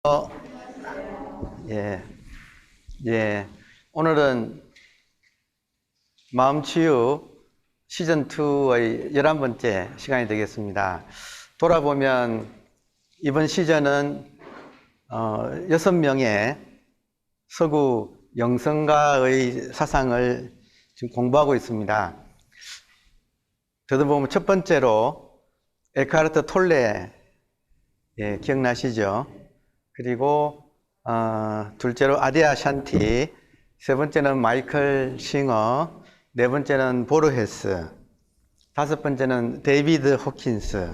어, 예, 예. 오늘은 마음치유 시즌2의 11번째 시간이 되겠습니다. 돌아보면 이번 시즌은 6명의 서구 영성가의 사상을 지금 공부하고 있습니다. 들어보면 첫 번째로 에카르트 톨레, 기억나시죠? 그리고 둘째로 아디아 샨티, 세 번째는 마이클 싱어, 네 번째는 보르헤스, 다섯 번째는 데이비드 호킨스.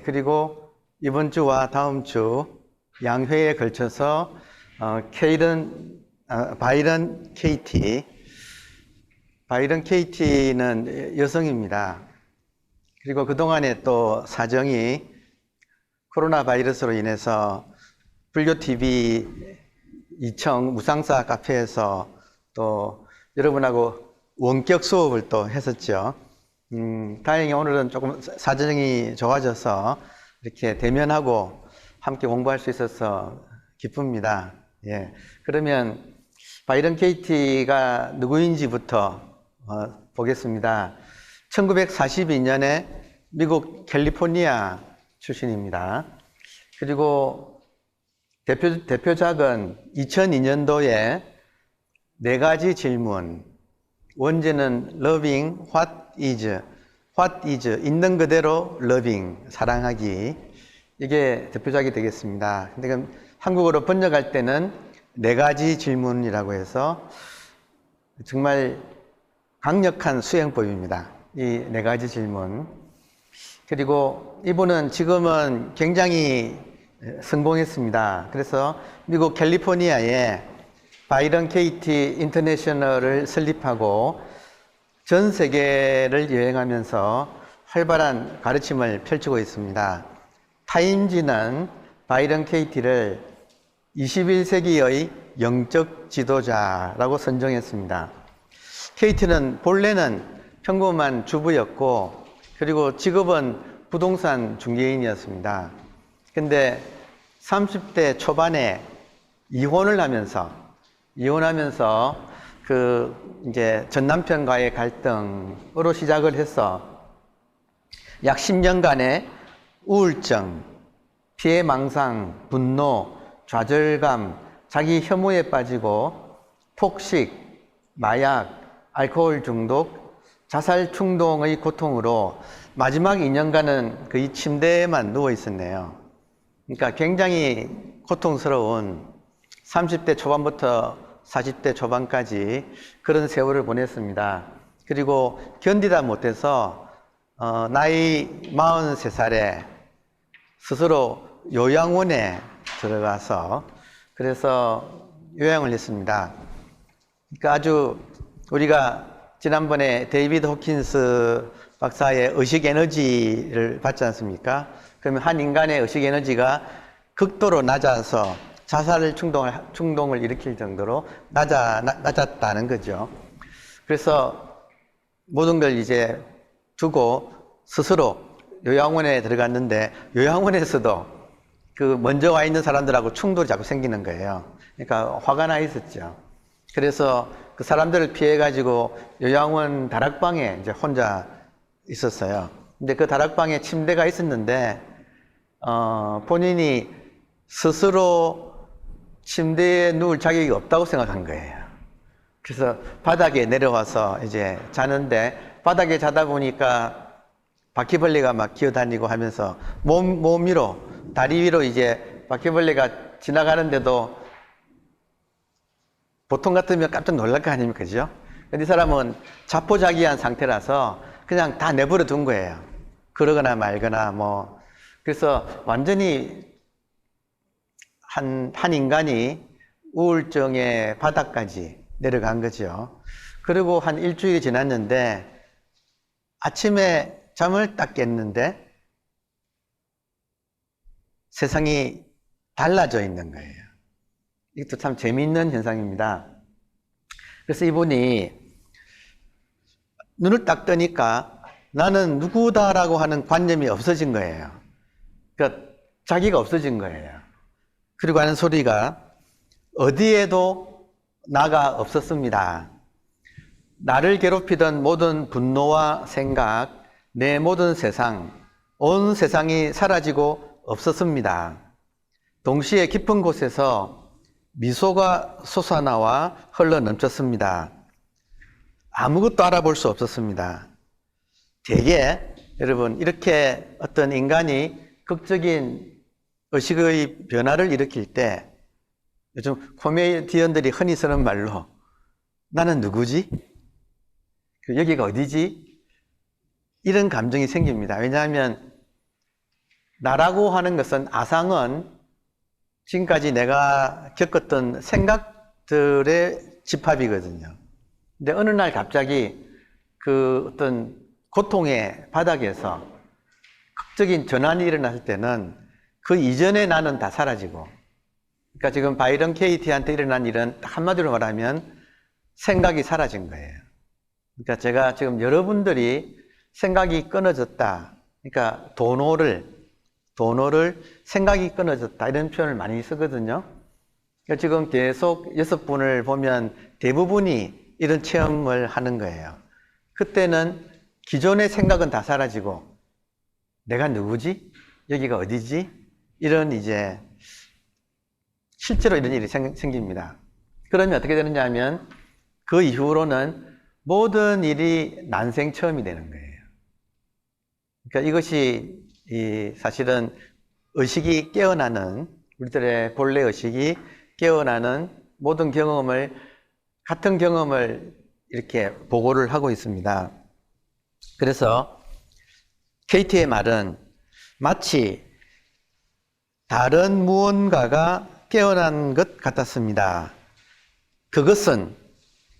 그리고 이번 주와 다음 주 양회에 걸쳐서 바이런 케이티는 여성입니다. 그리고 그동안에 또 사정이 코로나 바이러스로 인해서 불교TV 2청 무상사 카페에서 또 여러분하고 원격 수업을 또 했었죠. 다행히 오늘은 조금 사정이 좋아져서 이렇게 대면하고 함께 공부할 수 있어서 기쁩니다. 그러면 바이런 케이티가 누구인지부터 보겠습니다. 1942년에 미국 캘리포니아 출신입니다. 그리고 대표작은 2002년도에 네 가지 질문, 원제는 Loving What is, 있는 그대로 Loving, 사랑하기. 이게 대표작이 되겠습니다. 근데 한국어로 번역할 때는 네 가지 질문이라고 해서 정말 강력한 수행법입니다. 이 네 가지 질문. 그리고 이분은 지금은 굉장히 성공했습니다. 그래서 미국 캘리포니아에 바이런 케이티 인터내셔널을 설립하고 전 세계를 여행하면서 활발한 가르침을 펼치고 있습니다. 타임지는 바이런 케이티를 21세기의 영적 지도자라고 선정했습니다. 케이티는 본래는 평범한 주부였고, 그리고 직업은 부동산 중개인이었습니다. 근데 30대 초반에 이혼하면서 이제 전 남편과의 갈등으로 시작을 해서 약 10년간의 우울증, 피해망상, 분노, 좌절감, 자기 혐오에 빠지고 폭식, 마약, 알코올 중독, 자살 충동의 고통으로 마지막 2년간은 거의 침대에만 누워 있었네요. 그러니까 굉장히 고통스러운 30대 초반부터 40대 초반까지 그런 세월을 보냈습니다. 그리고 견디다 못해서 나이 43살에 스스로 요양원에 들어가서 그래서 요양을 했습니다. 그러니까 아주 우리가 지난번에 데이비드 호킨스 박사의 의식 에너지를 봤지 않습니까? 그러면 한 인간의 의식 에너지가 극도로 낮아서 자살 충동을 일으킬 정도로 낮았다는 거죠. 그래서 모든 걸 이제 두고 스스로 요양원에 들어갔는데, 요양원에서도 그 먼저 와 있는 사람들하고 충돌이 자꾸 생기는 거예요. 그러니까 화가 나 있었죠. 그래서 그 사람들을 피해가지고 요양원 다락방에 이제 혼자 있었어요. 근데 그 다락방에 침대가 있었는데, 본인이 스스로 침대에 누울 자격이 없다고 생각한 거예요. 그래서 바닥에 내려와서 이제 자는데, 바닥에 자다 보니까 바퀴벌레가 막 기어다니고 하면서 몸 위로, 다리 위로 이제 바퀴벌레가 지나가는데도 보통 같으면 깜짝 놀랄 거 아닙니까? 그죠? 근데 이 사람은 자포자기한 상태라서 그냥 다 내버려 둔 거예요. 그러거나 말거나 뭐. 그래서 완전히 한 인간이 우울증의 바닥까지 내려간 거죠. 그리고 한 일주일이 지났는데 아침에 잠을 딱 깼는데 세상이 달라져 있는 거예요. 이것도 참 재미있는 현상입니다. 그래서 이분이 눈을 딱 뜨니까 나는 누구다라고 하는 관념이 없어진 거예요. 그러니까 자기가 없어진 거예요. 그리고 하는 소리가 어디에도 나가 없었습니다. 나를 괴롭히던 모든 분노와 생각, 내 모든 세상, 온 세상이 사라지고 없었습니다. 동시에 깊은 곳에서 미소가 솟아나와 흘러넘쳤습니다. 아무것도 알아볼 수 없었습니다. 대개 여러분 이렇게 어떤 인간이 극적인 의식의 변화를 일으킬 때 요즘 코미디언들이 흔히 쓰는 말로 나는 누구지? 여기가 어디지? 이런 감정이 생깁니다. 왜냐하면 나라고 하는 것은 아상은 지금까지 내가 겪었던 생각들의 집합이거든요. 근데 어느 날 갑자기 그 어떤 고통의 바닥에서 극적인 전환이 일어났을 때는 그 이전의 나는 다 사라지고, 그러니까 지금 바이런 케이티한테 일어난 일은 한마디로 말하면 생각이 사라진 거예요. 그러니까 제가 지금 여러분들이 생각이 끊어졌다, 그러니까 도노를 생각이 끊어졌다 이런 표현을 많이 쓰거든요. 그러니까 지금 계속 6분을 보면 대부분이 이런 체험을 하는 거예요. 그때는 기존의 생각은 다 사라지고 내가 누구지? 여기가 어디지? 이런 이제 실제로 이런 일이 생깁니다. 그러면 어떻게 되느냐 하면 그 이후로는 모든 일이 난생 처음이 되는 거예요. 그러니까 이것이 사실은 의식이 깨어나는, 우리들의 본래 의식이 깨어나는 모든 경험을, 같은 경험을 이렇게 보고를 하고 있습니다. 그래서 KT의 말은 마치 다른 무언가가 깨어난 것 같았습니다. 그것은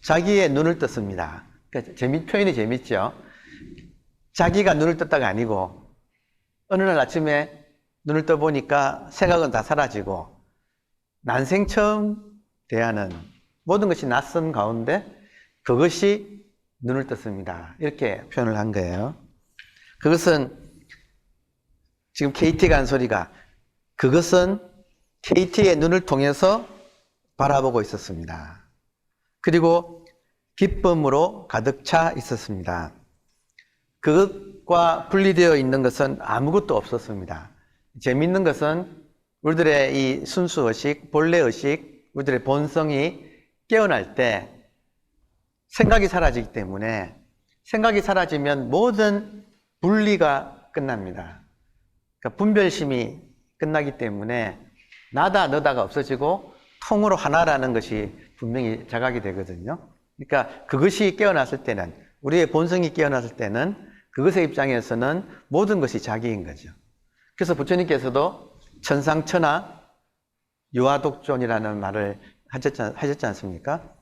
자기의 눈을 떴습니다. 그러니까 표현이 재밌죠? 자기가 눈을 떴다가 아니고 어느 날 아침에 눈을 떠보니까 생각은 다 사라지고 난생 처음 대하는 모든 것이 낯선 가운데 그것이 눈을 떴습니다. 이렇게 표현을 한 거예요. 그것은 지금 KT가 한 소리가 그것은 KT의 눈을 통해서 바라보고 있었습니다. 그리고 기쁨으로 가득 차 있었습니다. 그것과 분리되어 있는 것은 아무것도 없었습니다. 재밌는 것은 우리들의 이 순수의식, 본래의식, 우리들의 본성이 깨어날 때 생각이 사라지기 때문에 생각이 사라지면 모든 분리가 끝납니다. 그러니까 분별심이 끝나기 때문에 나다 너다가 없어지고 통으로 하나라는 것이 분명히 자각이 되거든요. 그러니까 그것이 깨어났을 때는, 우리의 본성이 깨어났을 때는 그것의 입장에서는 모든 것이 자기인 거죠. 그래서 부처님께서도 천상천하 유아독존이라는 말을 하셨지 않습니까?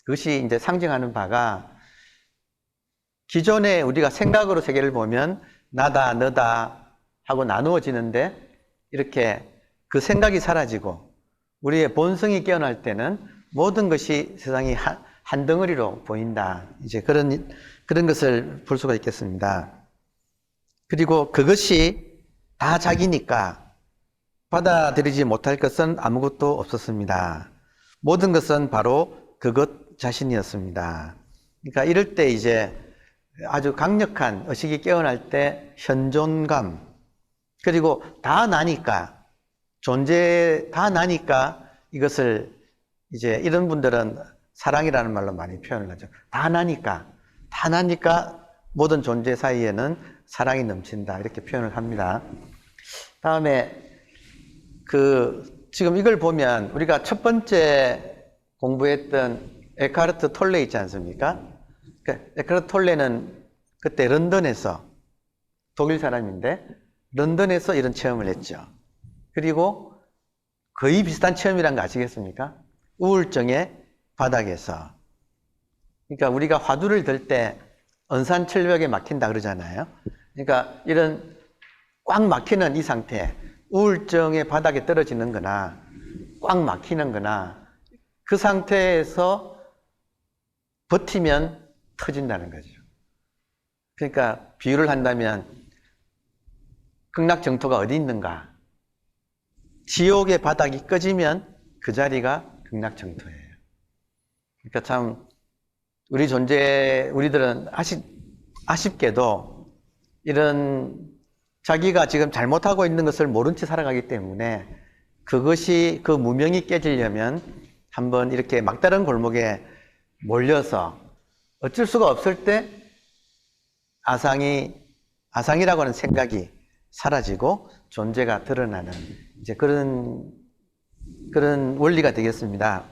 그것이 이제 상징하는 바가 기존에 우리가 생각으로 세계를 보면 나다 너다 하고 나누어지는데 이렇게 그 생각이 사라지고 우리의 본성이 깨어날 때는 모든 것이 세상이 한 덩어리로 보인다. 이제 그런 것을 볼 수가 있겠습니다. 그리고 그것이 다 자기니까 받아들이지 못할 것은 아무것도 없었습니다. 모든 것은 바로 그것 자신이었습니다. 그러니까 이럴 때 이제 아주 강력한 의식이 깨어날 때 현존감, 그리고 다 나니까, 다 나니까 이것을 이제 이런 분들은 사랑이라는 말로 많이 표현을 하죠. 다 나니까 모든 존재 사이에는 사랑이 넘친다. 이렇게 표현을 합니다. 다음에 지금 이걸 보면 우리가 첫 번째 공부했던 에카르트 톨레 있지 않습니까? 에카르트 톨레는 그때 런던에서, 독일 사람인데 런던에서 이런 체험을 했죠. 그리고 거의 비슷한 체험이란 거 아시겠습니까? 우울증의 바닥에서. 그러니까 우리가 화두를 들 때 언산철벽에 막힌다 그러잖아요. 그러니까 이런 꽉 막히는 이 상태, 우울증의 바닥에 떨어지는 거나 꽉 막히는 거나 그 상태에서 버티면 터진다는 거죠. 그러니까 비유를 한다면 극락정토가 어디 있는가? 지옥의 바닥이 꺼지면 그 자리가 극락정토예요. 그러니까 참 우리들은 아쉽게도 이런 자기가 지금 잘못하고 있는 것을 모른 채 살아가기 때문에 그것이 그 무명이 깨지려면 한번 이렇게 막다른 골목에 몰려서 어쩔 수가 없을 때 아상이라고 하는 생각이 사라지고 존재가 드러나는 이제 그런 원리가 되겠습니다.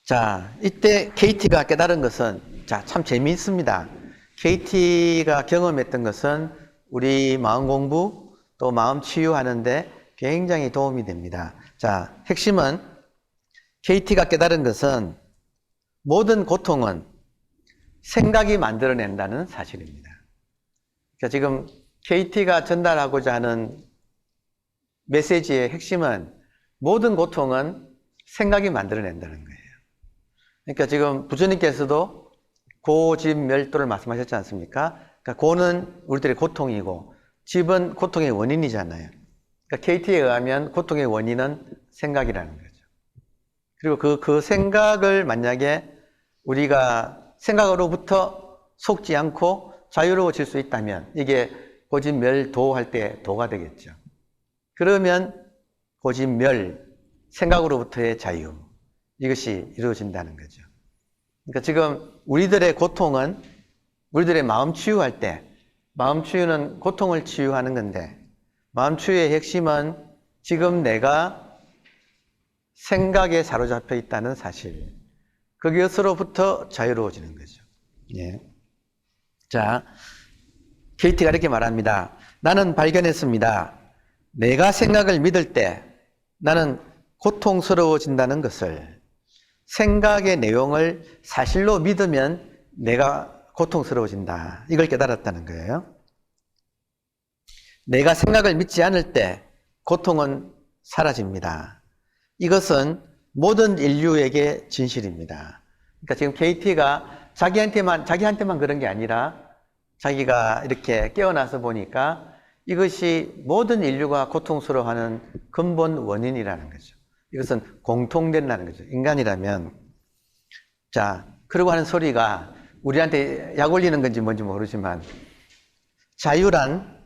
자, 이때 KT가 깨달은 것은 참 재미있습니다. KT가 경험했던 것은 우리 마음 공부 또 마음 치유하는데 굉장히 도움이 됩니다. 자, 핵심은 KT가 깨달은 것은 모든 고통은 생각이 만들어낸다는 사실입니다. 그러니까 지금 KT가 전달하고자 하는 메시지의 핵심은 모든 고통은 생각이 만들어낸다는 거예요. 그러니까 지금 부처님께서도 고집멸도를 말씀하셨지 않습니까? 그러니까 고는 우리들의 고통이고 집은 고통의 원인이잖아요. 그러니까 KT에 의하면 고통의 원인은 생각이라는 거죠. 그리고 그 생각을 만약에 우리가 생각으로부터 속지 않고 자유로워질 수 있다면 이게 고집멸도 할 때 도가 되겠죠. 그러면 고집멸, 생각으로부터의 자유, 이것이 이루어진다는 거죠. 그러니까 지금 우리들의 고통은 우리들의 마음 치유할 때, 마음 치유는 고통을 치유하는 건데, 마음 치유의 핵심은 지금 내가 생각에 사로잡혀 있다는 사실, 그것으로부터 자유로워지는 거죠. 예. 자, KT가 이렇게 말합니다. 나는 발견했습니다. 내가 생각을 믿을 때 나는 고통스러워진다는 것을, 생각의 내용을 사실로 믿으면 내가 고통스러워진다. 이걸 깨달았다는 거예요. 내가 생각을 믿지 않을 때 고통은 사라집니다. 이것은 모든 인류에게 진실입니다. 그러니까 지금 KT가 자기한테만 그런 게 아니라 자기가 이렇게 깨어나서 보니까 이것이 모든 인류가 고통스러워하는 근본 원인이라는 거죠. 이것은 공통된다는 거죠. 인간이라면. 자, 그러고 하는 소리가 우리한테 약 올리는 건지 뭔지 모르지만 자유란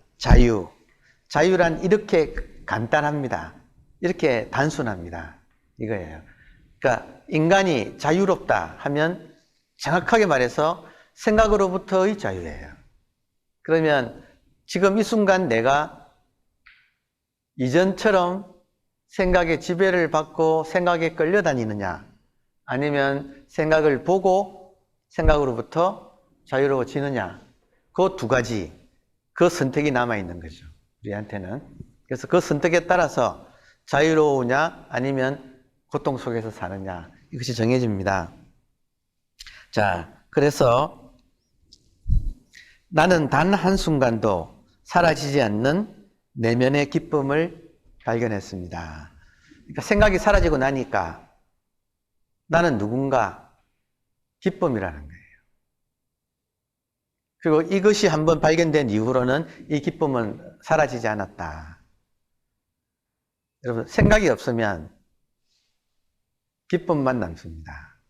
이렇게 간단합니다. 이렇게 단순합니다. 이거예요. 그러니까 인간이 자유롭다 하면 정확하게 말해서 생각으로부터의 자유예요. 그러면 지금 이 순간 내가 이전처럼 생각의 지배를 받고 생각에 끌려다니느냐, 아니면 생각을 보고 생각으로부터 자유로워지느냐, 그 두 가지, 그 선택이 남아있는 거죠. 우리한테는. 그래서 그 선택에 따라서 자유로우냐 아니면 고통 속에서 사느냐, 이것이 정해집니다. 자, 그래서 나는 단 한순간도 사라지지 않는 내면의 기쁨을 발견했습니다. 그러니까 생각이 사라지고 나니까 나는 누군가, 기쁨이라는 거예요. 그리고 이것이 한번 발견된 이후로는 이 기쁨은 사라지지 않았다. 여러분, 생각이 없으면 기쁨만 남습니다.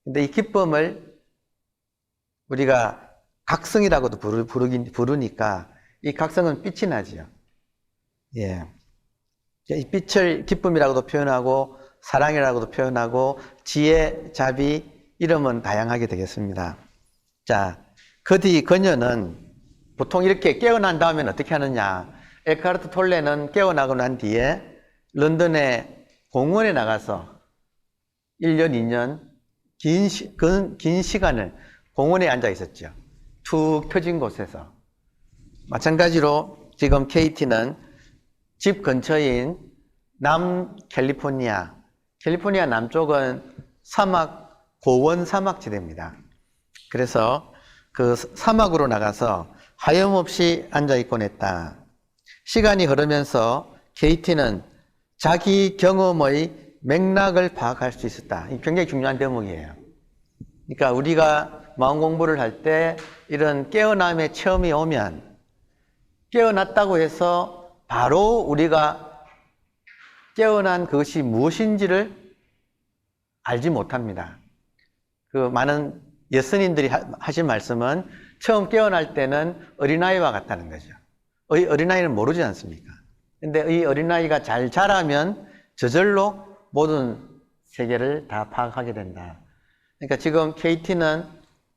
근데 이 기쁨을 우리가 각성이라고도 부르니까 이 각성은 빛이 나지요. 예. 이 빛을 기쁨이라고도 표현하고 사랑이라고도 표현하고 지혜, 자비, 이름은 다양하게 되겠습니다. 자, 그 뒤 그녀는 보통 이렇게 깨어난 다음엔 어떻게 하느냐. 에크하르트 톨레는 깨어나고 난 뒤에 런던의 공원에 나가서 1년, 2년 긴 시간을 공원에 앉아 있었죠. 툭 터진 곳에서. 마찬가지로 지금 KT는 집 근처인 캘리포니아 남쪽은 고원 사막지대입니다. 그래서 그 사막으로 나가서 하염없이 앉아있곤 했다. 시간이 흐르면서 KT는 자기 경험의 맥락을 파악할 수 있었다. 이 굉장히 중요한 대목이에요. 그러니까 우리가 마음 공부를 할 때 이런 깨어남의 체험이 오면 깨어났다고 해서 바로 우리가 깨어난 그것이 무엇인지를 알지 못합니다. 그 많은 예수님들이 하신 말씀은 처음 깨어날 때는 어린아이와 같다는 거죠. 어린아이는 모르지 않습니까? 근데 이 어린아이가 잘 자라면 저절로 모든 세계를 다 파악하게 된다. 그러니까 지금 KT는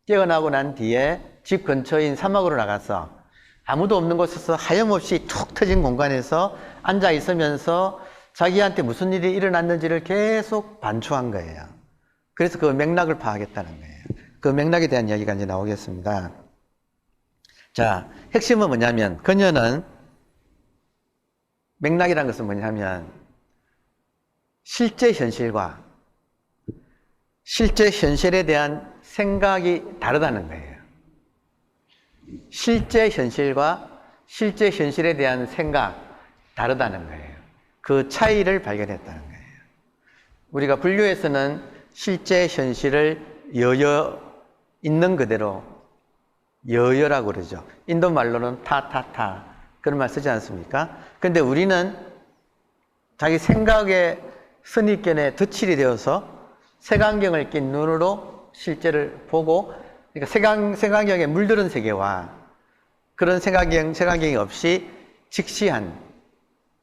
깨어나고 난 뒤에 집 근처인 사막으로 나가서 아무도 없는 곳에서 하염없이 툭 터진 공간에서 앉아 있으면서 자기한테 무슨 일이 일어났는지를 계속 반추한 거예요. 그래서 그 맥락을 파악했다는 거예요. 그 맥락에 대한 이야기가 이제 나오겠습니다. 자, 핵심은 뭐냐면, 그녀는 맥락이라는 것은 뭐냐면, 실제 현실과 실제 현실에 대한 생각이 다르다는 거예요. 실제 현실과 실제 현실에 대한 생각, 다르다는 거예요. 그 차이를 발견했다는 거예요. 우리가 불교에서는 실제 현실을 있는 그대로 여여라고 그러죠. 인도 말로는 타타타 그런 말 쓰지 않습니까? 그런데 우리는 자기 생각의 선입견에 덧칠이 되어서 색안경을 낀 눈으로 실제를 보고, 그러니까 색안경에 물들은 세계와 그런 색안경이 없이 직시한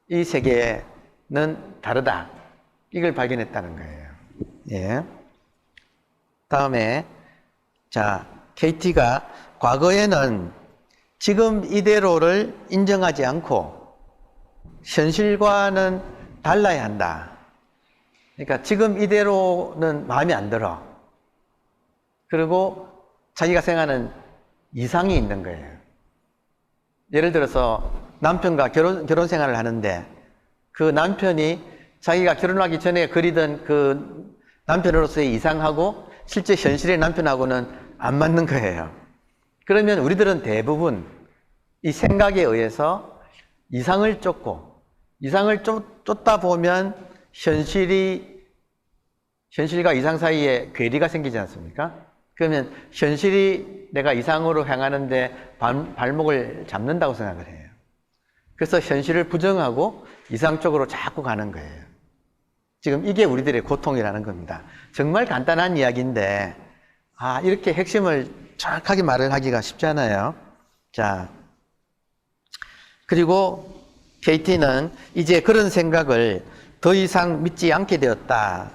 이 세계는 다르다. 이걸 발견했다는 거예요. 예. 다음에, 자, KT가 과거에는 지금 이대로를 인정하지 않고 현실과는 달라야 한다. 그러니까 지금 이대로는 마음에 안 들어. 그리고 자기가 생각하는 이상이 있는 거예요. 예를 들어서 남편과 결혼 생활을 하는데 그 남편이 자기가 결혼하기 전에 그리던 그 남편으로서의 이상하고 실제 현실의 남편하고는 안 맞는 거예요. 그러면 우리들은 대부분 이 생각에 의해서 이상을 쫓다 보면 현실과 이상 사이에 괴리가 생기지 않습니까? 그러면 현실이 내가 이상으로 향하는데 발목을 잡는다고 생각을 해요. 그래서 현실을 부정하고 이상 쪽으로 자꾸 가는 거예요. 지금 이게 우리들의 고통이라는 겁니다. 정말 간단한 이야기인데, 이렇게 핵심을 정확하게 말을 하기가 쉽잖아요. 자, 그리고 KT는 이제 그런 생각을 더 이상 믿지 않게 되었다.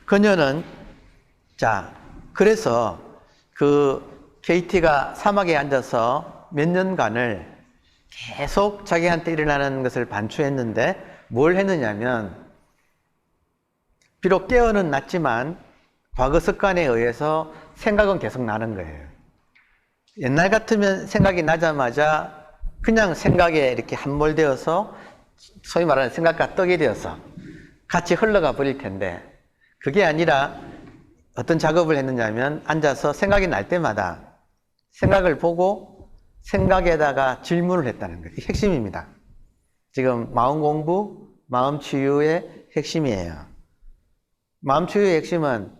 그녀는, 그래서 그 KT가 사막에 앉아서 몇 년간을 계속 자기한테 일어나는 것을 반추했는데 뭘 했느냐면, 비록 깨어는 났지만 과거 습관에 의해서 생각은 계속 나는 거예요. 옛날 같으면 생각이 나자마자 그냥 생각에 이렇게 함몰되어서 소위 말하는 생각과 떡이 되어서 같이 흘러가 버릴 텐데, 그게 아니라 어떤 작업을 했느냐면 앉아서 생각이 날 때마다 생각을 보고 생각에다가 질문을 했다는 거예요. 핵심입니다. 지금 마음 공부, 마음 치유의 핵심이에요. 마음 치유의 핵심은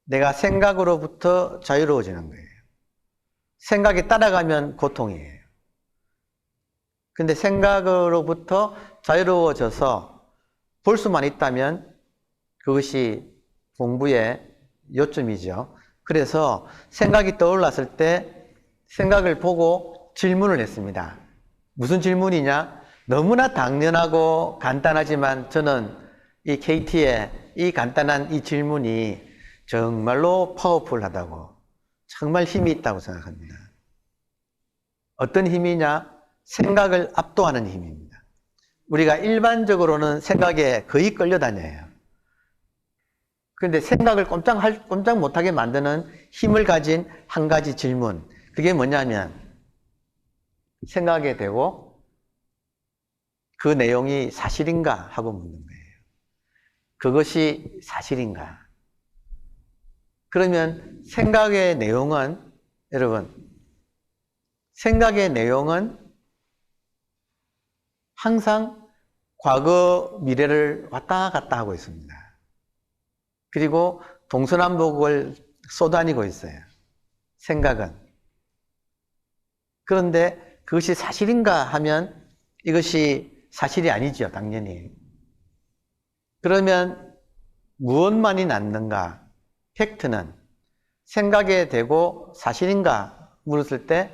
내가 생각으로부터 자유로워지는 거예요. 생각에 따라가면 고통이에요. 근데 생각으로부터 자유로워져서 볼 수만 있다면 그것이 공부의 요점이죠. 그래서 생각이 떠올랐을 때 생각을 보고 질문을 했습니다. 무슨 질문이냐? 너무나 당연하고 간단하지만 저는 이 KT의 이 간단한 이 질문이 정말로 파워풀하다고, 정말 힘이 있다고 생각합니다. 어떤 힘이냐? 생각을 압도하는 힘입니다. 우리가 일반적으로는 생각에 거의 끌려다녀요. 그런데 생각을 꼼짝 못하게 만드는 힘을 가진 한 가지 질문, 그게 뭐냐면 생각에 대고 그 내용이 사실인가 하고 묻는 거예요. 그것이 사실인가? 그러면 생각의 내용은, 여러분, 생각의 내용은 항상 과거, 미래를 왔다 갔다 하고 있습니다. 그리고 동서남북을 쏘다니고 있어요. 생각은. 그런데 그것이 사실인가 하면 이것이 사실이 아니죠, 당연히. 그러면 무엇만이 낫는가? 팩트는 생각에 대고 사실인가 물었을 때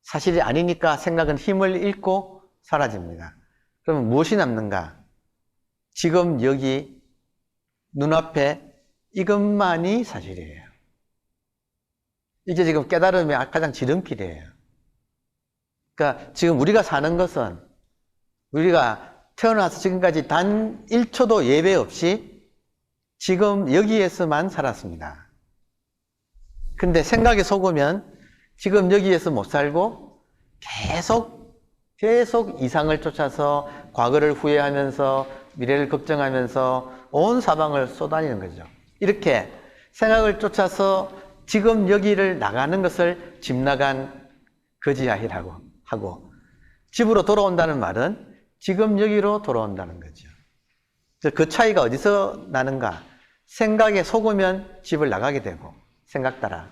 사실이 아니니까 생각은 힘을 잃고 사라집니다. 그러면 무엇이 남는가? 지금 여기 눈앞에 이것만이 사실이에요. 이게 지금 깨달음의 가장 지름길이에요. 그러니까 지금 우리가 사는 것은 우리가 태어나서 지금까지 단 1초도 예외 없이 지금 여기에서만 살았습니다. 근데 생각에 속으면 지금 여기에서 못 살고 계속 이상을 쫓아서 과거를 후회하면서 미래를 걱정하면서 온 사방을 쏘다니는 거죠. 이렇게 생각을 쫓아서 지금 여기를 나가는 것을 집 나간 거지아이라고 하고, 집으로 돌아온다는 말은 지금 여기로 돌아온다는 거죠. 그 차이가 어디서 나는가? 생각에 속으면 집을 나가게 되고, 생각 따라.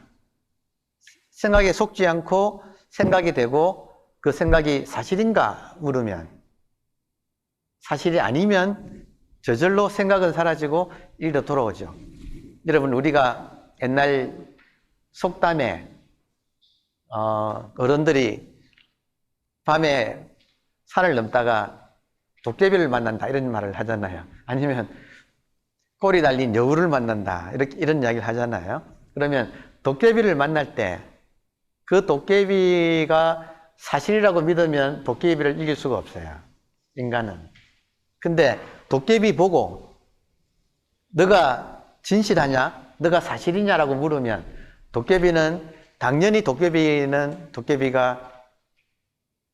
생각에 속지 않고 생각이 되고, 그 생각이 사실인가 물으면, 사실이 아니면 저절로 생각은 사라지고 일도 돌아오죠. 여러분, 우리가 옛날 속담에 어른들이 밤에 산을 넘다가 도깨비를 만난다 이런 말을 하잖아요. 아니면 꼬리 달린 여우를 만난다 이런 이야기를 하잖아요. 그러면 도깨비를 만날 때 그 도깨비가 사실이라고 믿으면 도깨비를 이길 수가 없어요, 인간은. 근데 도깨비 보고 너가 진실하냐? 너가 사실이냐라고 물으면 도깨비는 당연히 도깨비가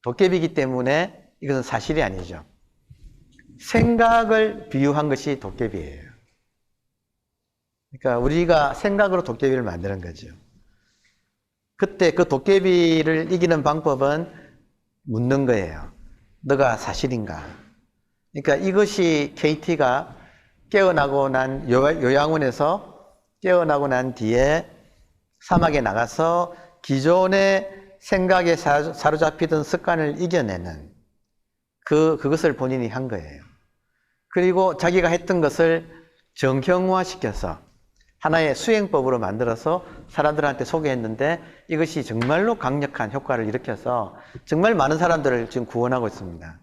도깨비이기 때문에 이것은 사실이 아니죠. 생각을 비유한 것이 도깨비예요. 그러니까 우리가 생각으로 도깨비를 만드는 거죠. 그때 그 도깨비를 이기는 방법은 묻는 거예요. 너가 사실인가? 그러니까 이것이 KT가 깨어나고 난 요양원에서 깨어나고 난 뒤에 사막에 나가서 기존의 생각에 사로잡히던 습관을 이겨내는 그것을 본인이 한 거예요. 그리고 자기가 했던 것을 정형화시켜서 하나의 수행법으로 만들어서 사람들한테 소개했는데 이것이 정말로 강력한 효과를 일으켜서 정말 많은 사람들을 지금 구원하고 있습니다.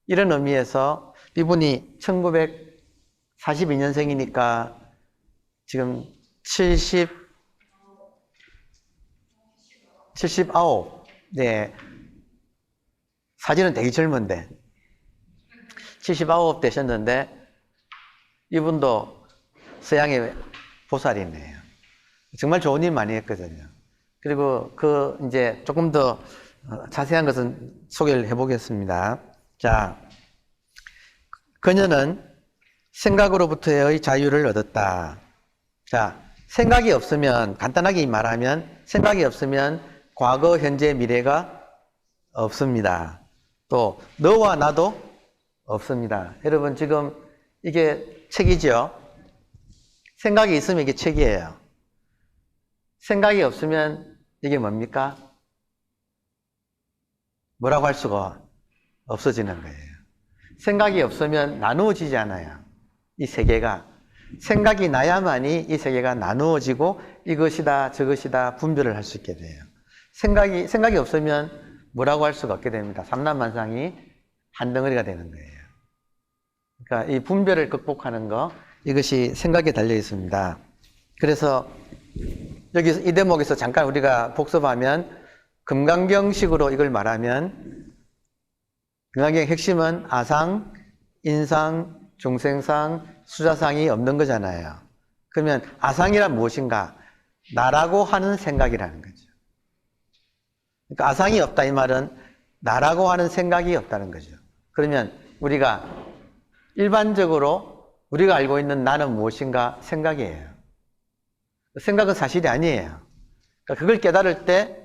이런 의미에서 이분이 1942년생이니까 지금 79. 네. 사진은 되게 젊은데 79 되셨는데 이분도 서양의 보살이네요. 정말 좋은 일 많이 했거든요. 그리고 이제 조금 더 자세한 것은 소개를 해보겠습니다. 자, 그녀는 생각으로부터의 자유를 얻었다. 자, 생각이 없으면, 간단하게 말하면 생각이 없으면 과거, 현재, 미래가 없습니다. 또 너와 나도 없습니다. 여러분, 지금 이게 책이죠. 생각이 있으면 이게 책이에요. 생각이 없으면 이게 뭡니까? 뭐라고 할 수가 없어지는 거예요. 생각이 없으면 나누어지지 않아요. 이 세계가. 생각이 나야만이 이 세계가 나누어지고 이것이다 저것이다 분별을 할 수 있게 돼요. 생각이 없으면 뭐라고 할 수가 없게 됩니다. 삼란만상이 한 덩어리가 되는 거예요. 그러니까 이 분별을 극복하는 거, 이것이 생각에 달려 있습니다. 그래서 여기 이 대목에서 잠깐 우리가 복습하면 금강경식으로 이걸 말하면 금강경 핵심은 아상, 인상, 중생상, 수자상이 없는 거잖아요. 그러면 아상이란 무엇인가? 나라고 하는 생각이라는 거죠. 그러니까 아상이 없다 이 말은 나라고 하는 생각이 없다는 거죠. 그러면 우리가 일반적으로 우리가 알고 있는 나는 무엇인가? 생각이에요. 생각은 사실이 아니에요. 그러니까 그걸 깨달을 때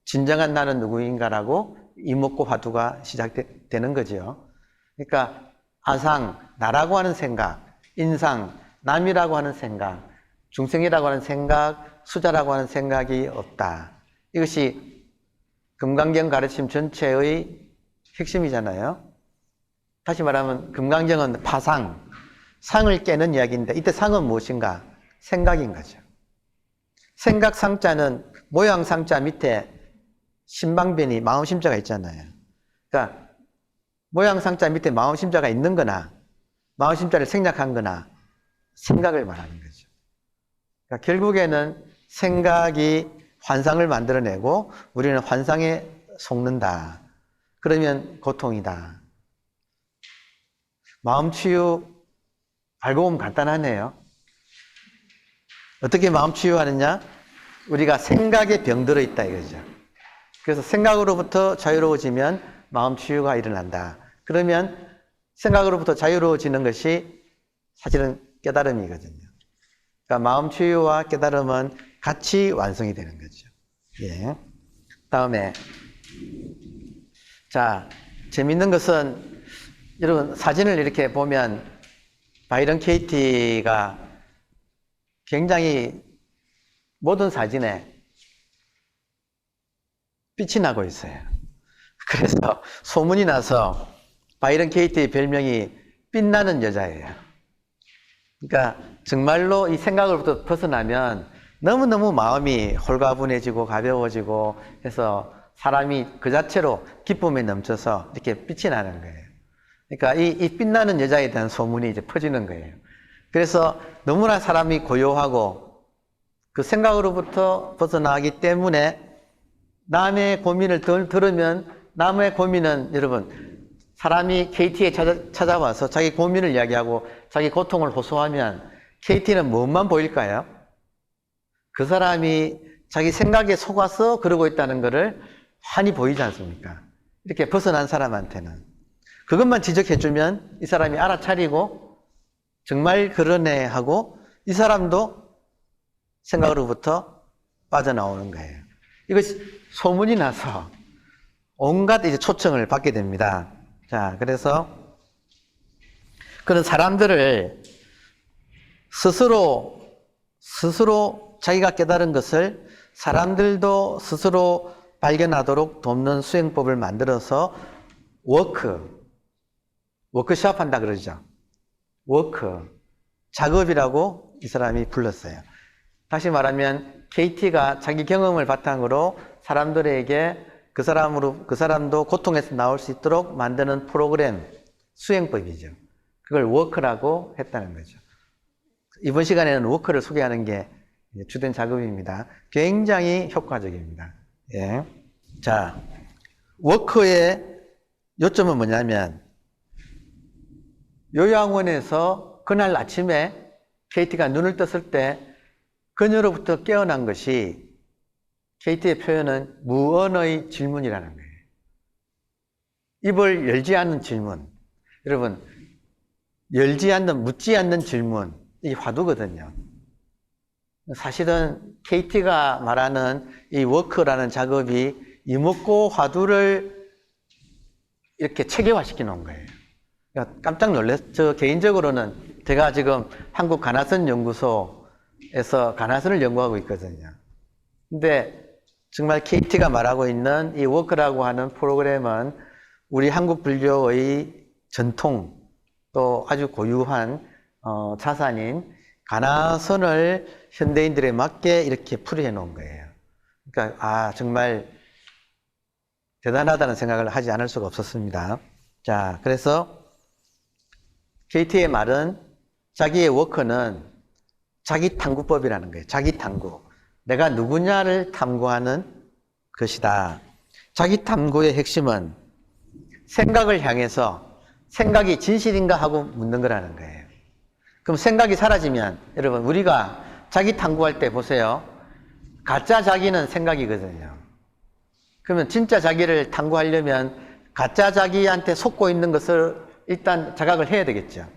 진정한 나는 누구인가라고 이목고 화두가 시작되는 거죠. 그러니까 아상, 나라고 하는 생각, 인상, 남이라고 하는 생각, 중생이라고 하는 생각, 수자라고 하는 생각이 없다. 이것이 금강경 가르침 전체의 핵심이잖아요. 다시 말하면 금강정은 파상, 상을 깨는 이야기인데 이때 상은 무엇인가? 생각인 거죠. 생각 상자는 모양 상자 밑에 심방변이 마음심자가 있잖아요. 그러니까 모양 상자 밑에 마음심자가 있는 거나 마음심자를 생략한 거나 생각을 말하는 거죠. 그러니까 결국에는 생각이 환상을 만들어내고 우리는 환상에 속는다. 그러면 고통이다. 마음치유 알고 보면 간단하네요. 어떻게 마음치유하느냐? 우리가 생각에 병들어 있다 이거죠. 그래서 생각으로부터 자유로워지면 마음치유가 일어난다. 그러면 생각으로부터 자유로워지는 것이 사실은 깨달음이거든요. 그러니까 마음치유와 깨달음은 같이 완성이 되는 거죠. 예. 다음에 자, 재밌는 것은 여러분 사진을 이렇게 보면 바이런 케이티가 굉장히 모든 사진에 빛이 나고 있어요. 그래서 소문이 나서 바이런 케이티의 별명이 빛나는 여자예요. 그러니까 정말로 이 생각으로부터 벗어나면 너무너무 마음이 홀가분해지고 가벼워지고 해서 사람이 그 자체로 기쁨에 넘쳐서 이렇게 빛이 나는 거예요. 그러니까 이 빛나는 여자에 대한 소문이 이제 퍼지는 거예요. 그래서 너무나 사람이 고요하고 그 생각으로부터 벗어나기 때문에 남의 고민을 들으면 남의 고민은 여러분 사람이 KT에 찾아와서 자기 고민을 이야기하고 자기 고통을 호소하면 KT는 무엇만 보일까요? 그 사람이 자기 생각에 속아서 그러고 있다는 것을 환히 보이지 않습니까? 이렇게 벗어난 사람한테는. 그것만 지적해주면 이 사람이 알아차리고 정말 그러네 하고 이 사람도 생각으로부터 빠져나오는 거예요. 이것이 소문이 나서 온갖 이제 초청을 받게 됩니다. 자, 그래서 그런 사람들을 스스로 자기가 깨달은 것을 사람들도 스스로 발견하도록 돕는 수행법을 만들어서 워크숍 한다 그러죠. 작업이라고 이 사람이 불렀어요. 다시 말하면 KT가 자기 경험을 바탕으로 사람들에게 그 사람도 고통에서 나올 수 있도록 만드는 프로그램, 수행법이죠. 그걸 워크라고 했다는 거죠. 이번 시간에는 워크를 소개하는 게 주된 작업입니다. 굉장히 효과적입니다. 예. 자, 워크의 요점은 뭐냐면 요양원에서 그날 아침에 KT가 눈을 떴을 때 그녀로부터 깨어난 것이 KT의 표현은 무언의 질문이라는 거예요. 입을 열지 않는 질문. 여러분, 묻지 않는 질문. 이게 화두거든요. 사실은 KT가 말하는 이 워크라는 작업이 이목고 화두를 이렇게 체계화시켜 놓은 거예요. 그러니까 깜짝 놀랐죠. 개인적으로는 제가 지금 한국 가나선 연구소에서 가나선을 연구하고 있거든요. 근데 정말 KT가 말하고 있는 이 워크라고 하는 프로그램은 우리 한국 불교의 전통 또 아주 고유한 자산인 가나선을 현대인들에 맞게 이렇게 풀이해 놓은 거예요. 그러니까 정말 대단하다는 생각을 하지 않을 수가 없었습니다. 자, 그래서 KT의 말은 자기의 워크는 자기 탐구법이라는 거예요. 자기 탐구. 내가 누구냐를 탐구하는 것이다. 자기 탐구의 핵심은 생각을 향해서 생각이 진실인가 하고 묻는 거라는 거예요. 그럼 생각이 사라지면 여러분 우리가 자기 탐구할 때 보세요. 가짜 자기는 생각이거든요. 그러면 진짜 자기를 탐구하려면 가짜 자기한테 속고 있는 것을 일단 자각을 해야 되겠죠.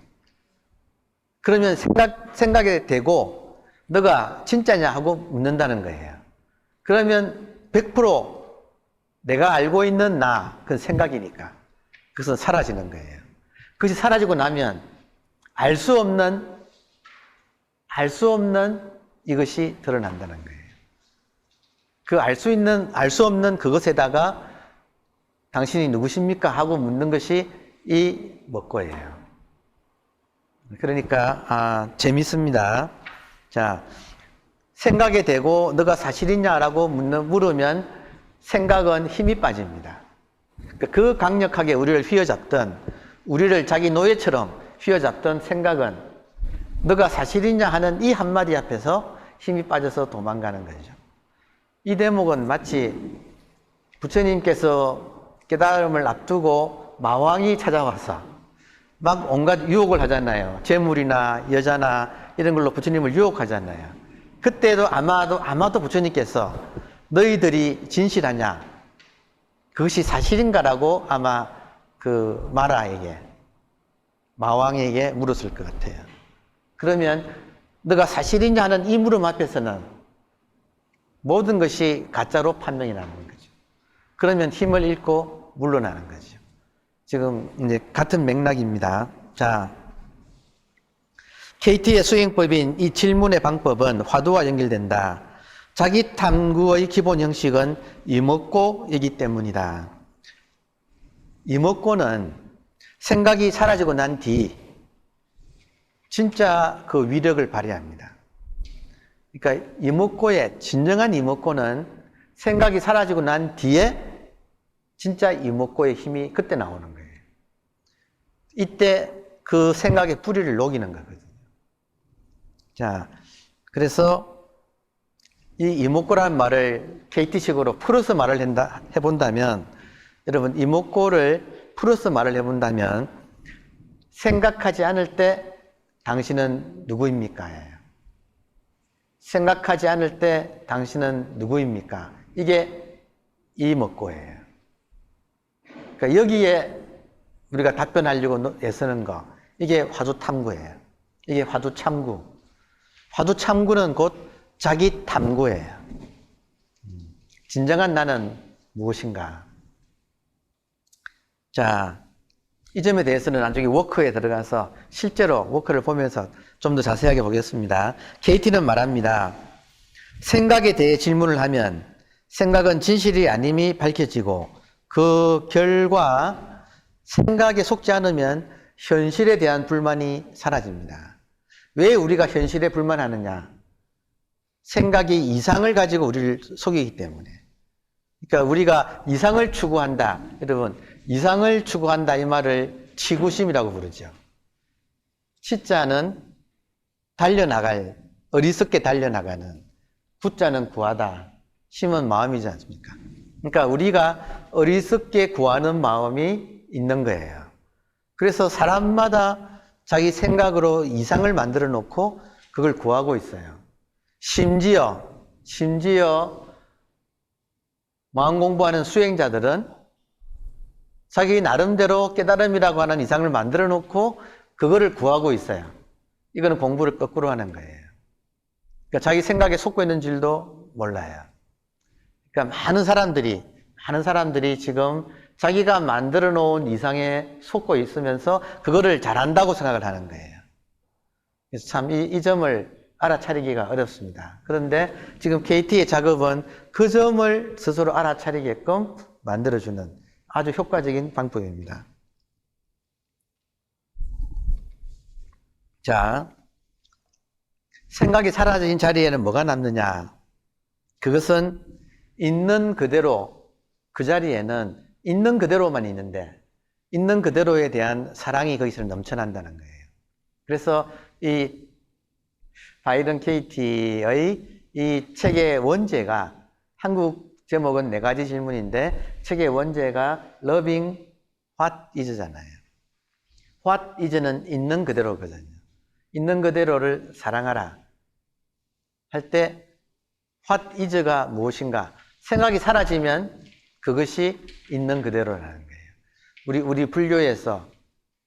그러면 생각에 대고 너가 진짜냐 하고 묻는다는 거예요. 그러면 100% 내가 알고 있는 그건 생각이니까 그것은 사라지는 거예요. 그것이 사라지고 나면 알 수 없는 이것이 드러난다는 거예요. 그 알 수 없는 그것에다가 당신이 누구십니까? 하고 묻는 것이 이 먹고예요. 그러니까 재밌습니다. 자, 생각에 대고 너가 사실이냐라고 물으면 생각은 힘이 빠집니다. 그 강력하게 우리를 휘어잡던, 우리를 자기 노예처럼 휘어잡던 생각은 너가 사실이냐 하는 이 한마디 앞에서 힘이 빠져서 도망가는 거죠. 이 대목은 마치 부처님께서 깨달음을 앞두고 마왕이 찾아와서 막 온갖 유혹을 하잖아요. 재물이나 여자나 이런 걸로 부처님을 유혹하잖아요. 그때도 아마도 부처님께서 너희들이 진실하냐? 그것이 사실인가라고 아마 그 마왕에게 물었을 것 같아요. 그러면 너가 사실이냐 하는 이 물음 앞에서는 모든 것이 가짜로 판명이 나는 거죠. 그러면 힘을 잃고 물러나는 거죠. 지금 이제 같은 맥락입니다. 자, KT의 수행법인 이 질문의 방법은 화두와 연결된다. 자기 탐구의 기본 형식은 이목고이기 때문이다. 이목고는 생각이 사라지고 난 뒤 진짜 그 위력을 발휘합니다. 그러니까 이목고의 진정한 이목고는 생각이 사라지고 난 뒤에 진짜 이목고의 힘이 그때 나오는 거예요. 이때 그 생각의 뿌리를 녹이는 거거든요. 자, 그래서 이 이목고라는 말을 KT식으로 풀어서 말을 해본다면, 여러분, 이목고를 풀어서 말을 해본다면, 생각하지 않을 때 당신은 누구입니까? 생각하지 않을 때 당신은 누구입니까? 이게 이목고예요. 그러니까 여기에 우리가 답변하려고 애쓰는 거, 이게 화두탐구예요. 이게 화두참구. 화두참구는 곧 자기 탐구예요. 진정한 나는 무엇인가? 자, 이 점에 대해서는 나중에 워크에 들어가서 실제로 워크를 보면서 좀 더 자세하게 보겠습니다. KT는 말합니다. 생각에 대해 질문을 하면 생각은 진실이 아님이 밝혀지고 그 결과 생각에 속지 않으면 현실에 대한 불만이 사라집니다. 왜 우리가 현실에 불만하느냐? 생각이 이상을 가지고 우리를 속이기 때문에. 그러니까 우리가 이상을 추구한다. 여러분, 이상을 추구한다 이 말을 치구심이라고 부르죠. 치자는 달려나갈, 어리석게 달려나가는, 구자는 구하다, 심은 마음이지 않습니까? 그러니까 우리가 어리석게 구하는 마음이 있는 거예요. 그래서 사람마다 자기 생각으로 이상을 만들어 놓고 그걸 구하고 있어요. 심지어 마음 공부하는 수행자들은 자기 나름대로 깨달음이라고 하는 이상을 만들어 놓고 그거를 구하고 있어요. 이거는 공부를 거꾸로 하는 거예요. 그러니까 자기 생각에 속고 있는 줄도 몰라요. 그러니까 많은 사람들이 지금 자기가 만들어 놓은 이상에 속고 있으면서 그거를 잘한다고 생각을 하는 거예요. 그래서 참 이 점을 알아차리기가 어렵습니다. 그런데 지금 KT의 작업은 그 점을 스스로 알아차리게끔 만들어주는 아주 효과적인 방법입니다. 자, 생각이 사라진 자리에는 뭐가 남느냐? 그것은 있는 그대로, 그 자리에는 있는 그대로만 있는데 있는 그대로에 대한 사랑이 거기서 넘쳐난다는 거예요. 그래서 이 바이런 KT의 이 책의 원제가, 한국 제목은 4가지 질문인데 책의 원제가 Loving What Is잖아요. What Is는 있는 그대로거든요. 있는 그대로를 사랑하라 할 때 What Is가 무엇인가? 생각이 사라지면 그것이 있는 그대로라는 거예요. 우리 불교에서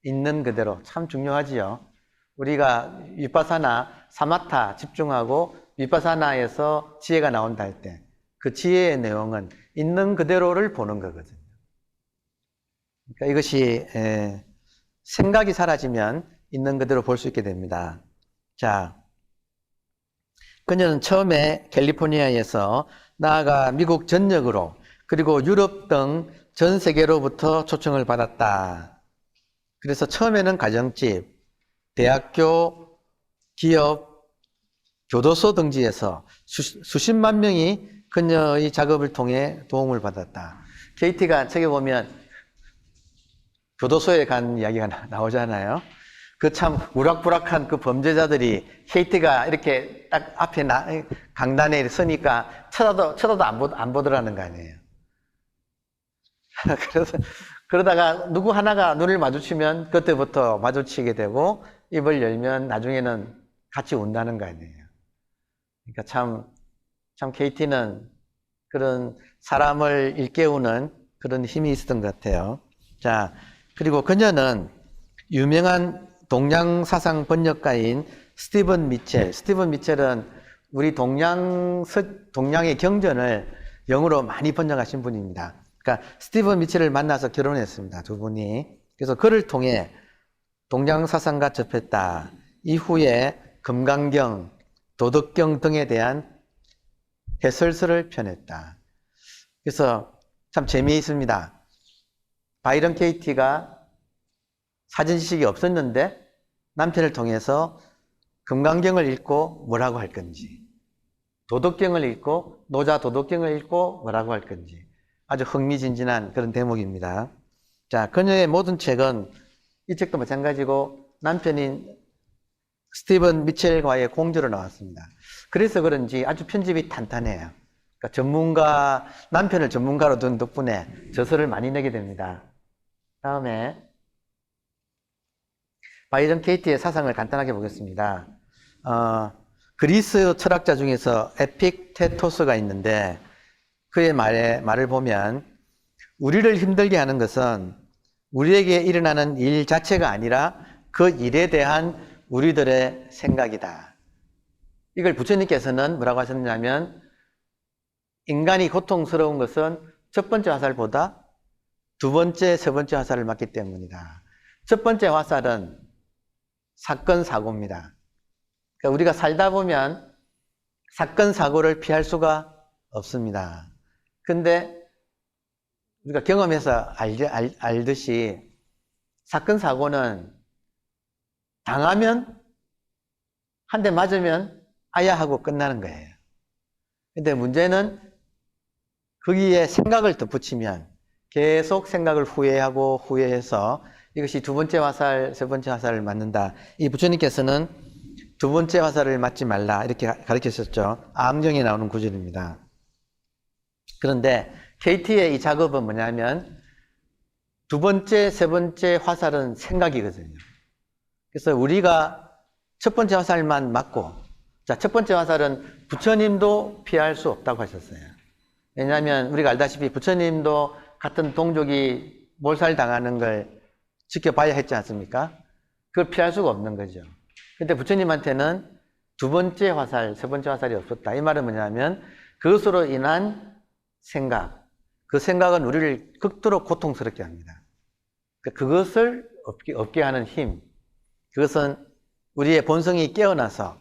있는 그대로 참 중요하지요. 우리가 위파사나 사마타 집중하고 위파사나에서 지혜가 나온다 할 때 그 지혜의 내용은 있는 그대로를 보는 거거든요. 그러니까 이것이 생각이 사라지면 있는 그대로 볼 수 있게 됩니다. 자, 그녀는 처음에 캘리포니아에서 나아가 미국 전역으로 그리고 유럽 등 전 세계로부터 초청을 받았다. 그래서 처음에는 가정집, 대학교, 기업, 교도소 등지에서 수십만 명이 그녀의 작업을 통해 도움을 받았다. KT가 책에 보면 교도소에 간 이야기가 나오잖아요. 그 참 우락부락한 그 범죄자들이 KT가 이렇게 딱 앞에 강단에 서니까 쳐다도 안 보더라는 거 아니에요. 그래서 그러다가 누구 하나가 눈을 마주치면 그때부터 마주치게 되고 입을 열면 나중에는 같이 운다는 거 아니에요. 그러니까 참 KT는 그런 사람을 일깨우는 그런 힘이 있었던 것 같아요. 자, 그리고 그녀는 유명한 동양 사상 번역가인 스티븐 미첼은 우리 동양의 경전을 영어로 많이 번역하신 분입니다. 그러니까 스티븐 미첼을 만나서 결혼했습니다. 두 분이. 그래서 그를 통해 동양 사상과 접했다. 이후에 금강경, 도덕경 등에 대한 해설서를 펴냈다. 그래서 참 재미있습니다. 바이런 KT가 사전 지식이 없었는데 남편을 통해서 금강경을 읽고 뭐라고 할 건지, 도덕경을 읽고 노자 도덕경을 읽고 뭐라고 할 건지 아주 흥미진진한 그런 대목입니다. 자, 그녀의 모든 책은 이 책도 마찬가지고 남편인 스티븐 미첼과의 공저로 나왔습니다. 그래서 그런지 아주 편집이 탄탄해요. 그러니까 남편을 전문가로 둔 덕분에 저서를 많이 내게 됩니다. 다음에 바이런 KT의 사상을 간단하게 보겠습니다. 그리스 철학자 중에서 에픽테토스가 있는데 그의 말을 보면 우리를 힘들게 하는 것은 우리에게 일어나는 일 자체가 아니라 그 일에 대한 우리들의 생각이다. 이걸 부처님께서는 뭐라고 하셨냐면 인간이 고통스러운 것은 첫 번째 화살보다 두 번째, 세 번째 화살을 맞기 때문이다. 첫 번째 화살은 사건, 사고입니다. 그러니까 우리가 살다 보면 사건, 사고를 피할 수가 없습니다. 근데 우리가 경험해서 알듯이 사건, 사고는 당하면 한 대 맞으면 아야 하고 끝나는 거예요. 근데 문제는 거기에 생각을 덧붙이면 계속 생각을 후회해서 이것이 두 번째 화살, 세 번째 화살을 맞는다. 이 부처님께서는 두 번째 화살을 맞지 말라 이렇게 가르치셨죠. 암경에 나오는 구절입니다. 그런데 KT의 이 작업은 뭐냐면 두 번째, 세 번째 화살은 생각이거든요. 그래서 우리가 첫 번째 화살만 맞고, 자, 첫 번째 화살은 부처님도 피할 수 없다고 하셨어요. 왜냐하면 우리가 알다시피 부처님도 같은 동족이 몰살당하는 걸 지켜봐야 했지 않습니까? 그걸 피할 수가 없는 거죠. 근데 부처님한테는 두 번째 화살, 세 번째 화살이 없었다. 이 말은 뭐냐면 그것으로 인한 생각, 그 생각은 우리를 극도로 고통스럽게 합니다. 그것을 없게 하는 힘, 그것은 우리의 본성이 깨어나서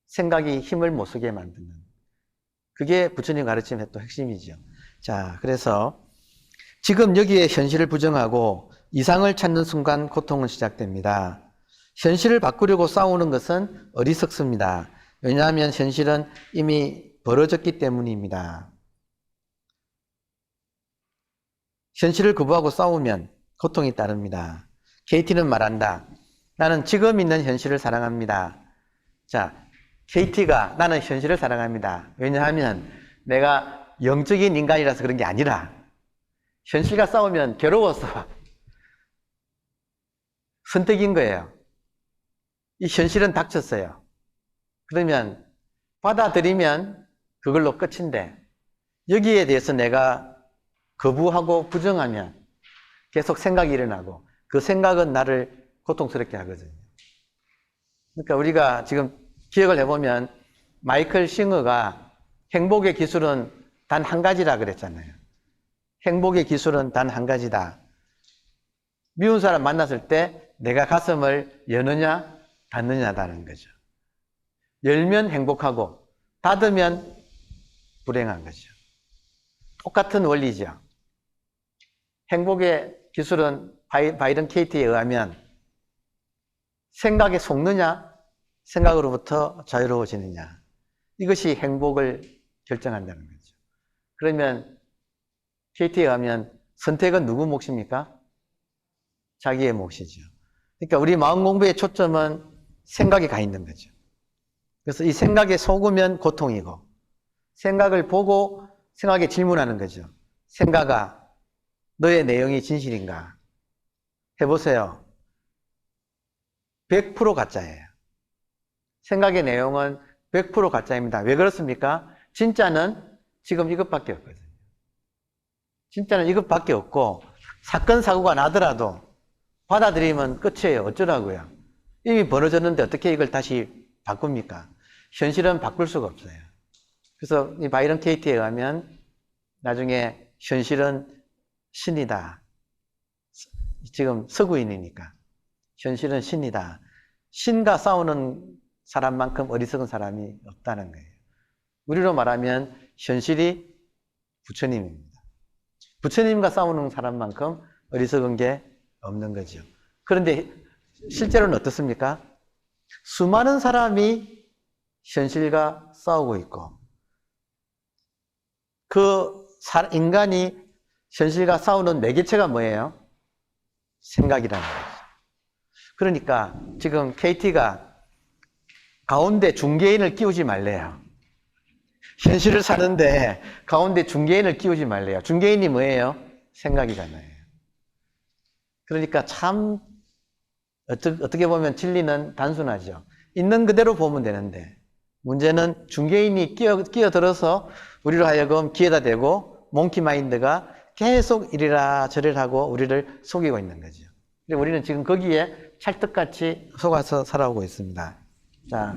생각이 힘을 못 쓰게 만드는, 그게 부처님 가르침의 또 핵심이죠. 자, 그래서 지금 여기에 현실을 부정하고 이상을 찾는 순간 고통은 시작됩니다. 현실을 바꾸려고 싸우는 것은 어리석습니다. 왜냐하면 현실은 이미 벌어졌기 때문입니다. 현실을 거부하고 싸우면 고통이 따릅니다. KT는 말한다. 나는 지금 있는 현실을 사랑합니다. 자, KT가 나는 현실을 사랑합니다. 왜냐하면 내가 영적인 인간이라서 그런 게 아니라 현실과 싸우면 괴로워서 선택인 거예요. 이 현실은 닥쳤어요. 그러면 받아들이면 그걸로 끝인데 여기에 대해서 내가 거부하고 부정하면 계속 생각이 일어나고 그 생각은 나를 고통스럽게 하거든요. 그러니까 우리가 지금 기억을 해보면 마이클 싱어가 행복의 기술은 단 한 가지라 그랬잖아요. 행복의 기술은 단 한 가지다. 미운 사람 만났을 때 내가 가슴을 여느냐 닫느냐다는 거죠. 열면 행복하고 닫으면 불행한 거죠. 똑같은 원리죠. 행복의 기술은 바이런 케이티에 의하면 생각에 속느냐, 생각으로부터 자유로워지느냐. 이것이 행복을 결정한다는 거죠. 그러면 케이티에 의하면 선택은 누구 몫입니까? 자기의 몫이죠. 그러니까 우리 마음 공부의 초점은 생각에 가 있는 거죠. 그래서 이 생각에 속으면 고통이고, 생각을 보고 생각에 질문하는 거죠. 생각아, 너의 내용이 진실인가? 해보세요. 100% 가짜예요. 생각의 내용은 100% 가짜입니다. 왜 그렇습니까? 진짜는 지금 이것밖에 없거든요. 진짜는 이것밖에 없고, 사건, 사고가 나더라도 받아들이면 끝이에요. 어쩌라고요? 이미 벌어졌는데 어떻게 이걸 다시 바꿉니까? 현실은 바꿀 수가 없어요. 그래서 이 바이런 케이티에 의하면 나중에 현실은 신이다. 지금 서구인이니까. 현실은 신이다. 신과 싸우는 사람만큼 어리석은 사람이 없다는 거예요. 우리로 말하면 현실이 부처님입니다. 부처님과 싸우는 사람만큼 어리석은 게 없는 거죠. 그런데 실제로는 어떻습니까? 수많은 사람이 현실과 싸우고 있고, 그 인간이 현실과 싸우는 매개체가 뭐예요? 생각이라는 거죠. 그러니까 지금 KT가 가운데 중개인을 끼우지 말래요. 현실을 사는데 가운데 중개인을 끼우지 말래요. 중개인이 뭐예요? 생각이잖아요. 그러니까 참 어떻게 보면 진리는 단순하죠. 있는 그대로 보면 되는데 문제는 중개인이 끼어들어서 우리로 하여금 귀에다 대고 몽키 마인드가 계속 이리라 저리라 하고 우리를 속이고 있는 거죠. 우리는 지금 거기에 찰떡같이 속아서 살아오고 있습니다. 자,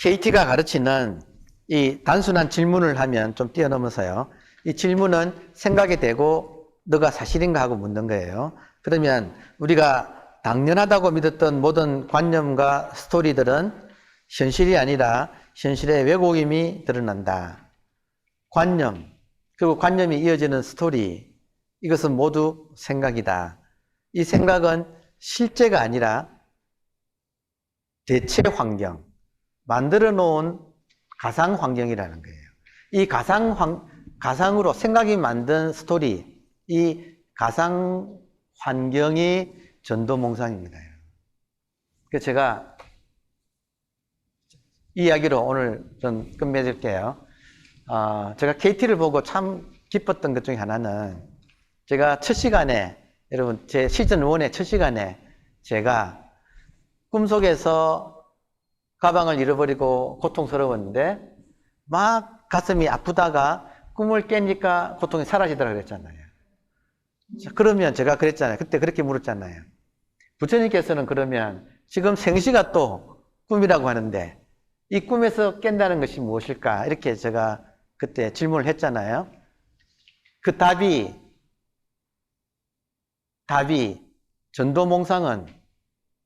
KT가 가르치는 이 단순한 질문을 하면 좀 뛰어넘어서요. 이 질문은 생각에 대고 너가 사실인가 하고 묻는 거예요. 그러면 우리가 당연하다고 믿었던 모든 관념과 스토리들은 현실이 아니라 현실의 왜곡임이 드러난다. 관념, 그리고 관념이 이어지는 스토리, 이것은 모두 생각이다. 이 생각은 실제가 아니라 대체 환경, 만들어 놓은 가상 환경이라는 거예요. 이 가상으로 생각이 만든 스토리, 이 가상 환경이 전도몽상입니다. 그래서 제가 이 이야기로 오늘 좀 끝맺을게요. 제가 KT를 보고 참 기뻤던 것 중에 하나는 제가 첫 시간에, 여러분, 제 시즌 1의 첫 시간에 제가 꿈속에서 가방을 잃어버리고 고통스러웠는데 막 가슴이 아프다가 꿈을 깨니까 고통이 사라지더라 그랬잖아요. 자, 그러면 제가 그랬잖아요. 그때 그렇게 물었잖아요. 부처님께서는 그러면 지금 생시가 또 꿈이라고 하는데 이 꿈에서 깬다는 것이 무엇일까? 이렇게 제가 그때 질문을 했잖아요. 그 답이 전도몽상은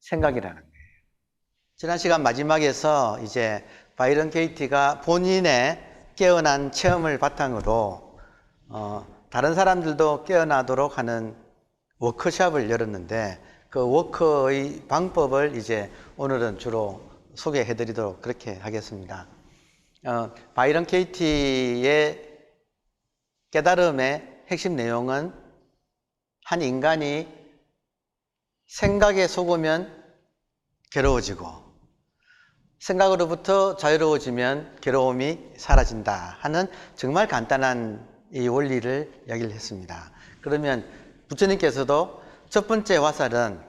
생각이라는 거예요. 지난 시간 마지막에서 이제 바이런 케이티가 본인의 깨어난 체험을 바탕으로 다른 사람들도 깨어나도록 하는 워크숍을 열었는데 그 워크의 방법을 이제 오늘은 주로 소개해 드리도록 그렇게 하겠습니다. 바이런 케이티의 깨달음의 핵심 내용은 한 인간이 생각에 속으면 괴로워지고 생각으로부터 자유로워지면 괴로움이 사라진다 하는 정말 간단한 이 원리를 이야기를 했습니다. 그러면 부처님께서도 첫 번째 화살은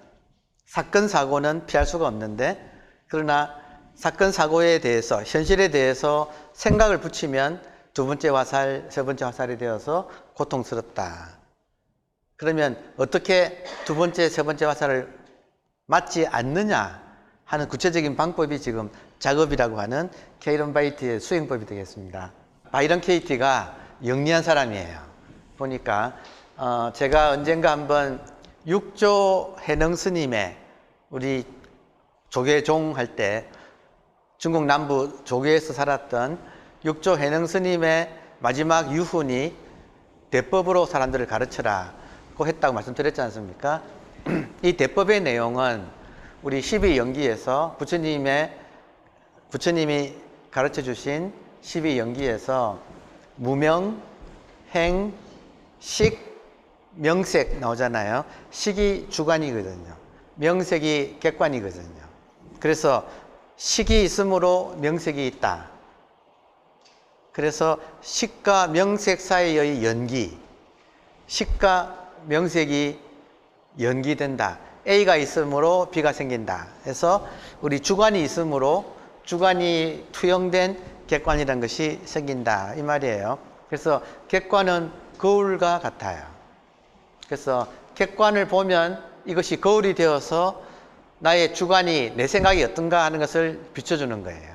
사건 사고는 피할 수가 없는데 그러나 사건 사고에 대해서 현실에 대해서 생각을 붙이면 두 번째 화살, 세 번째 화살이 되어서 고통스럽다. 그러면 어떻게 두 번째, 세 번째 화살을 맞지 않느냐 하는 구체적인 방법이 지금 작업이라고 하는 케이런 바이트의 수행법이 되겠습니다. 바이런 케이티가 영리한 사람이에요. 보니까 제가 언젠가 한번 육조 해능 스님의 우리 조계종 할 때 중국 남부 조계에서 살았던 육조 해능 스님의 마지막 유훈이 대법으로 사람들을 가르쳐라고 했다고 말씀드렸지 않습니까? 이 대법의 내용은 우리 12연기에서 부처님이 가르쳐 주신 12연기에서 무명, 행, 식, 명색 나오잖아요. 식이 주관이거든요. 명색이 객관이거든요. 그래서 식이 있으므로 명색이 있다. 그래서 식과 명색 사이의 연기, 식과 명색이 연기된다. A가 있으므로 B가 생긴다. 해서 우리 주관이 있으므로 주관이 투영된 객관이라는 것이 생긴다. 이 말이에요. 그래서 객관은 거울과 같아요. 그래서 객관을 보면 이것이 거울이 되어서 나의 주관이, 내 생각이 어떤가 하는 것을 비춰주는 거예요.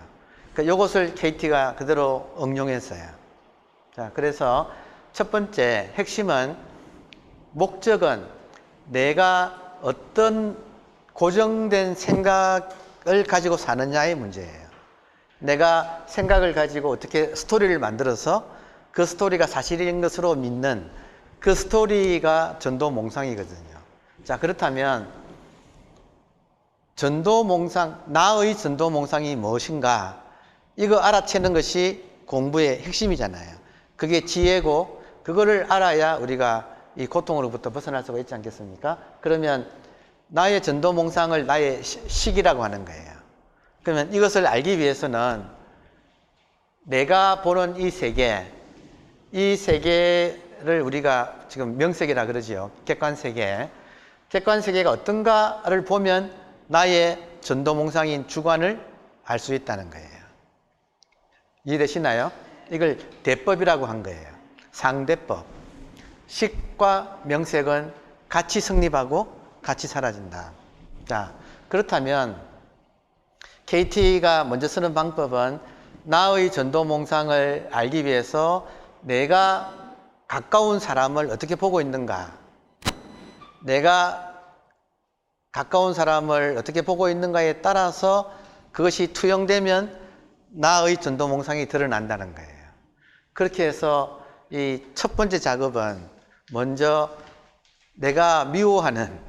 그러니까 이것을 KT가 그대로 응용했어요. 자, 그래서 첫 번째 핵심은 목적은 내가 어떤 고정된 생각을 가지고 사느냐의 문제예요. 내가 생각을 가지고 어떻게 스토리를 만들어서 그 스토리가 사실인 것으로 믿는 그 스토리가 전도몽상이거든요. 자, 그렇다면 전도몽상, 나의 전도몽상이 무엇인가? 이거 알아채는 것이 공부의 핵심이잖아요. 그게 지혜고 그거를 알아야 우리가 이 고통으로부터 벗어날 수가 있지 않겠습니까? 그러면 나의 전도몽상을 나의 식이라고 하는 거예요. 그러면 이것을 알기 위해서는 내가 보는 이 세계를 우리가 지금 명색이라 그러지요. 객관세계. 객관세계가 어떤가를 보면 나의 전도몽상인 주관을 알 수 있다는 거예요. 이해되시나요? 이걸 대법이라고 한 거예요. 상대법. 식과 명색은 같이 성립하고 같이 사라진다. 자, 그렇다면 KT가 먼저 쓰는 방법은 나의 전도몽상을 알기 위해서 내가 가까운 사람을 어떻게 보고 있는가, 내가 가까운 사람을 어떻게 보고 있는가에 따라서 그것이 투영되면 나의 전도몽상이 드러난다는 거예요. 그렇게 해서 이 첫 번째 작업은 먼저 내가 미워하는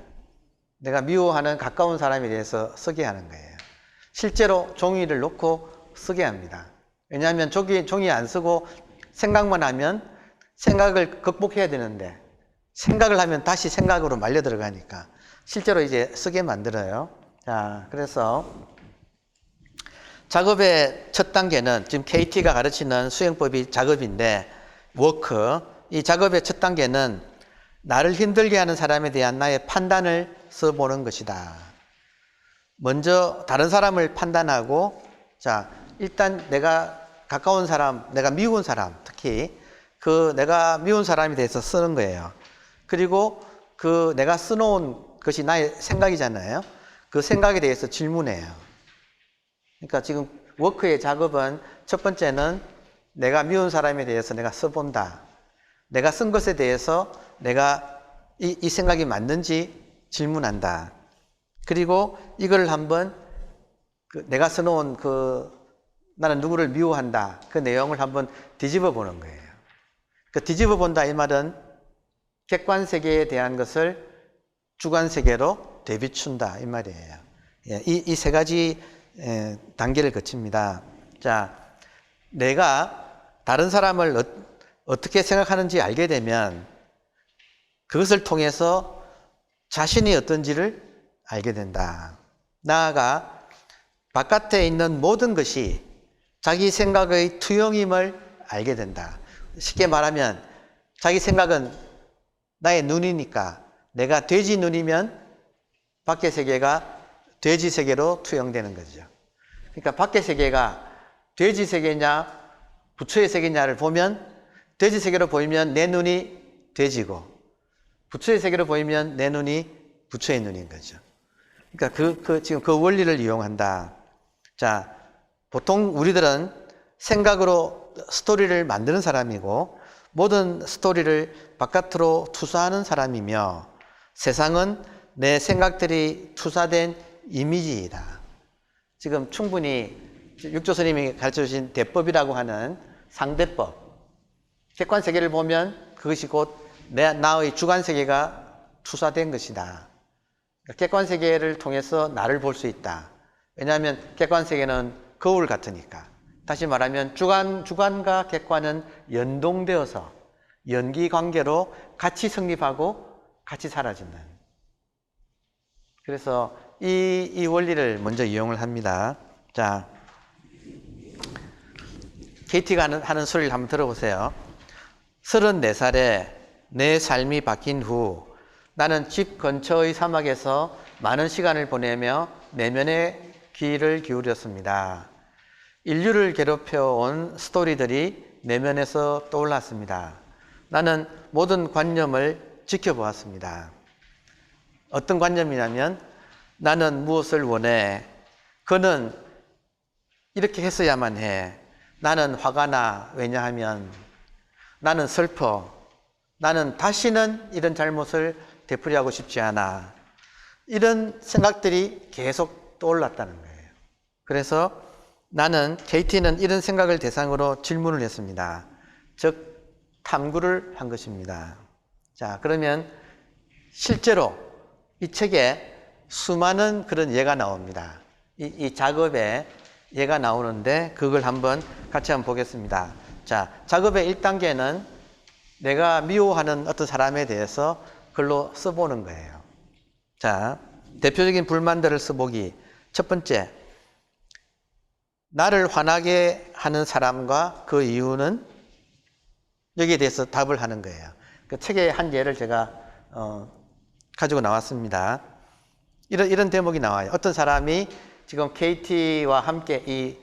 가까운 사람에 대해서 쓰게 하는 거예요. 실제로 종이를 놓고 쓰게 합니다. 왜냐하면 종이 안 쓰고 생각만 하면 생각을 극복해야 되는데 생각을 하면 다시 생각으로 말려 들어가니까 실제로 이제 쓰게 만들어요. 자, 그래서 작업의 첫 단계는 지금 KT가 가르치는 수행법이 작업인데 워크, 이 작업의 첫 단계는 나를 힘들게 하는 사람에 대한 나의 판단을 써보는 것이다. 먼저 다른 사람을 판단하고, 자, 일단 내가 가까운 사람, 내가 미운 사람, 특히 그 내가 미운 사람에 대해서 쓰는 거예요. 그리고 그 내가 써놓은 것이 나의 생각이잖아요. 그 생각에 대해서 질문해요. 그러니까 지금 워크의 작업은 첫 번째는 내가 미운 사람에 대해서 내가 써본다. 내가 쓴 것에 대해서 내가 이 생각이 맞는지 질문한다. 그리고 이걸 한번 내가 써놓은 나는 누구를 미워한다. 그 내용을 한번 뒤집어 보는 거예요. 그 뒤집어 본다 이 말은 객관 세계에 대한 것을 주관 세계로 되비춘다 이 말이에요. 이 세 가지 단계를 거칩니다. 자, 내가 다른 사람을 어떻게 생각하는지 알게 되면 그것을 통해서 자신이 어떤지를 알게 된다. 나아가 바깥에 있는 모든 것이 자기 생각의 투영임을 알게 된다. 쉽게 말하면 자기 생각은 나의 눈이니까 내가 돼지 눈이면 밖의 세계가 돼지 세계로 투영되는 거죠. 그러니까 밖의 세계가 돼지 세계냐 부처의 세계냐를 보면 돼지 세계로 보이면 내 눈이 돼지고 부처의 세계로 보이면 내 눈이 부처의 눈인 거죠. 그러니까 지금 그 원리를 이용한다. 자, 보통 우리들은 생각으로 스토리를 만드는 사람이고 모든 스토리를 바깥으로 투사하는 사람이며 세상은 내 생각들이 투사된 이미지이다. 지금 충분히 육조 스님이 가르쳐 주신 대법이라고 하는 상대법. 객관 세계를 보면 그것이 곧 나의 주관 세계가 투사된 것이다. 객관 세계를 통해서 나를 볼 수 있다. 왜냐하면 객관 세계는 거울 같으니까. 다시 말하면 주관과 객관은 연동되어서 연기 관계로 같이 성립하고 같이 사라지는. 그래서 이 원리를 먼저 이용을 합니다. 자, KT가 하는 소리를 한번 들어보세요. 34살에 내 삶이 바뀐 후 나는 집 근처의 사막에서 많은 시간을 보내며 내면의 귀를 기울였습니다. 인류를 괴롭혀온 스토리들이 내면에서 떠올랐습니다. 나는 모든 관념을 지켜보았습니다. 어떤 관념이냐면 나는 무엇을 원해? 그는 이렇게 했어야만 해. 나는 화가 나. 왜냐하면 나는 슬퍼. 나는 다시는 이런 잘못을 되풀이하고 싶지 않아. 이런 생각들이 계속 떠올랐다는 거예요. 그래서 KT는 이런 생각을 대상으로 질문을 했습니다. 즉, 탐구를 한 것입니다. 자, 그러면 실제로 이 책에 수많은 그런 예가 나옵니다. 이 작업에 예가 나오는데 그걸 같이 한번 보겠습니다. 자, 작업의 1단계는 내가 미워하는 어떤 사람에 대해서 글로 써보는 거예요. 자, 대표적인 불만들을 써보기. 첫 번째, 나를 화나게 하는 사람과 그 이유는? 여기에 대해서 답을 하는 거예요. 그 책의 한 예를 제가 가지고 나왔습니다. 이런 대목이 나와요. 어떤 사람이 지금 KT와 함께 이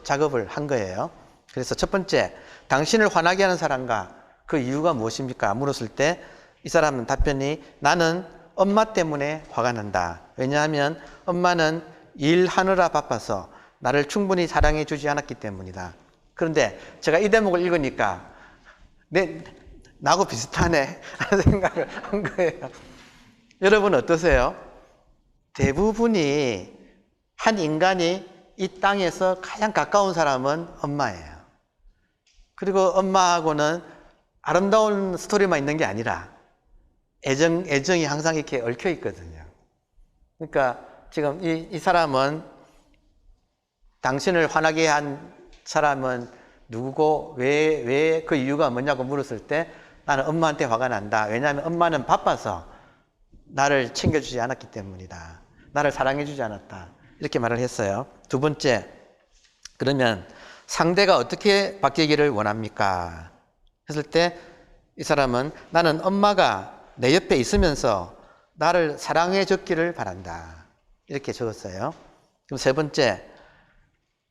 작업을 한 거예요. 그래서 첫 번째, 당신을 화나게 하는 사람과 그 이유가 무엇입니까? 물었을 때 이 사람은 답변이 나는 엄마 때문에 화가 난다. 왜냐하면 엄마는 일하느라 바빠서 나를 충분히 사랑해 주지 않았기 때문이다. 그런데 제가 이 대목을 읽으니까 나하고 비슷하네 하는 생각을 한 거예요. 여러분 어떠세요? 대부분이 한 인간이 이 땅에서 가장 가까운 사람은 엄마예요. 그리고 엄마하고는 아름다운 스토리만 있는 게 아니라 애정이 항상 이렇게 얽혀 있거든요. 그러니까 지금 이 사람은 당신을 화나게 한 사람은 누구고 왜 그 이유가 뭐냐고 물었을 때 나는 엄마한테 화가 난다. 왜냐하면 엄마는 바빠서 나를 챙겨주지 않았기 때문이다. 나를 사랑해주지 않았다. 이렇게 말을 했어요. 두 번째, 그러면 상대가 어떻게 바뀌기를 원합니까? 했을 때 이 사람은 나는 엄마가 내 옆에 있으면서 나를 사랑해 줬기를 바란다. 이렇게 적었어요. 그럼 세 번째,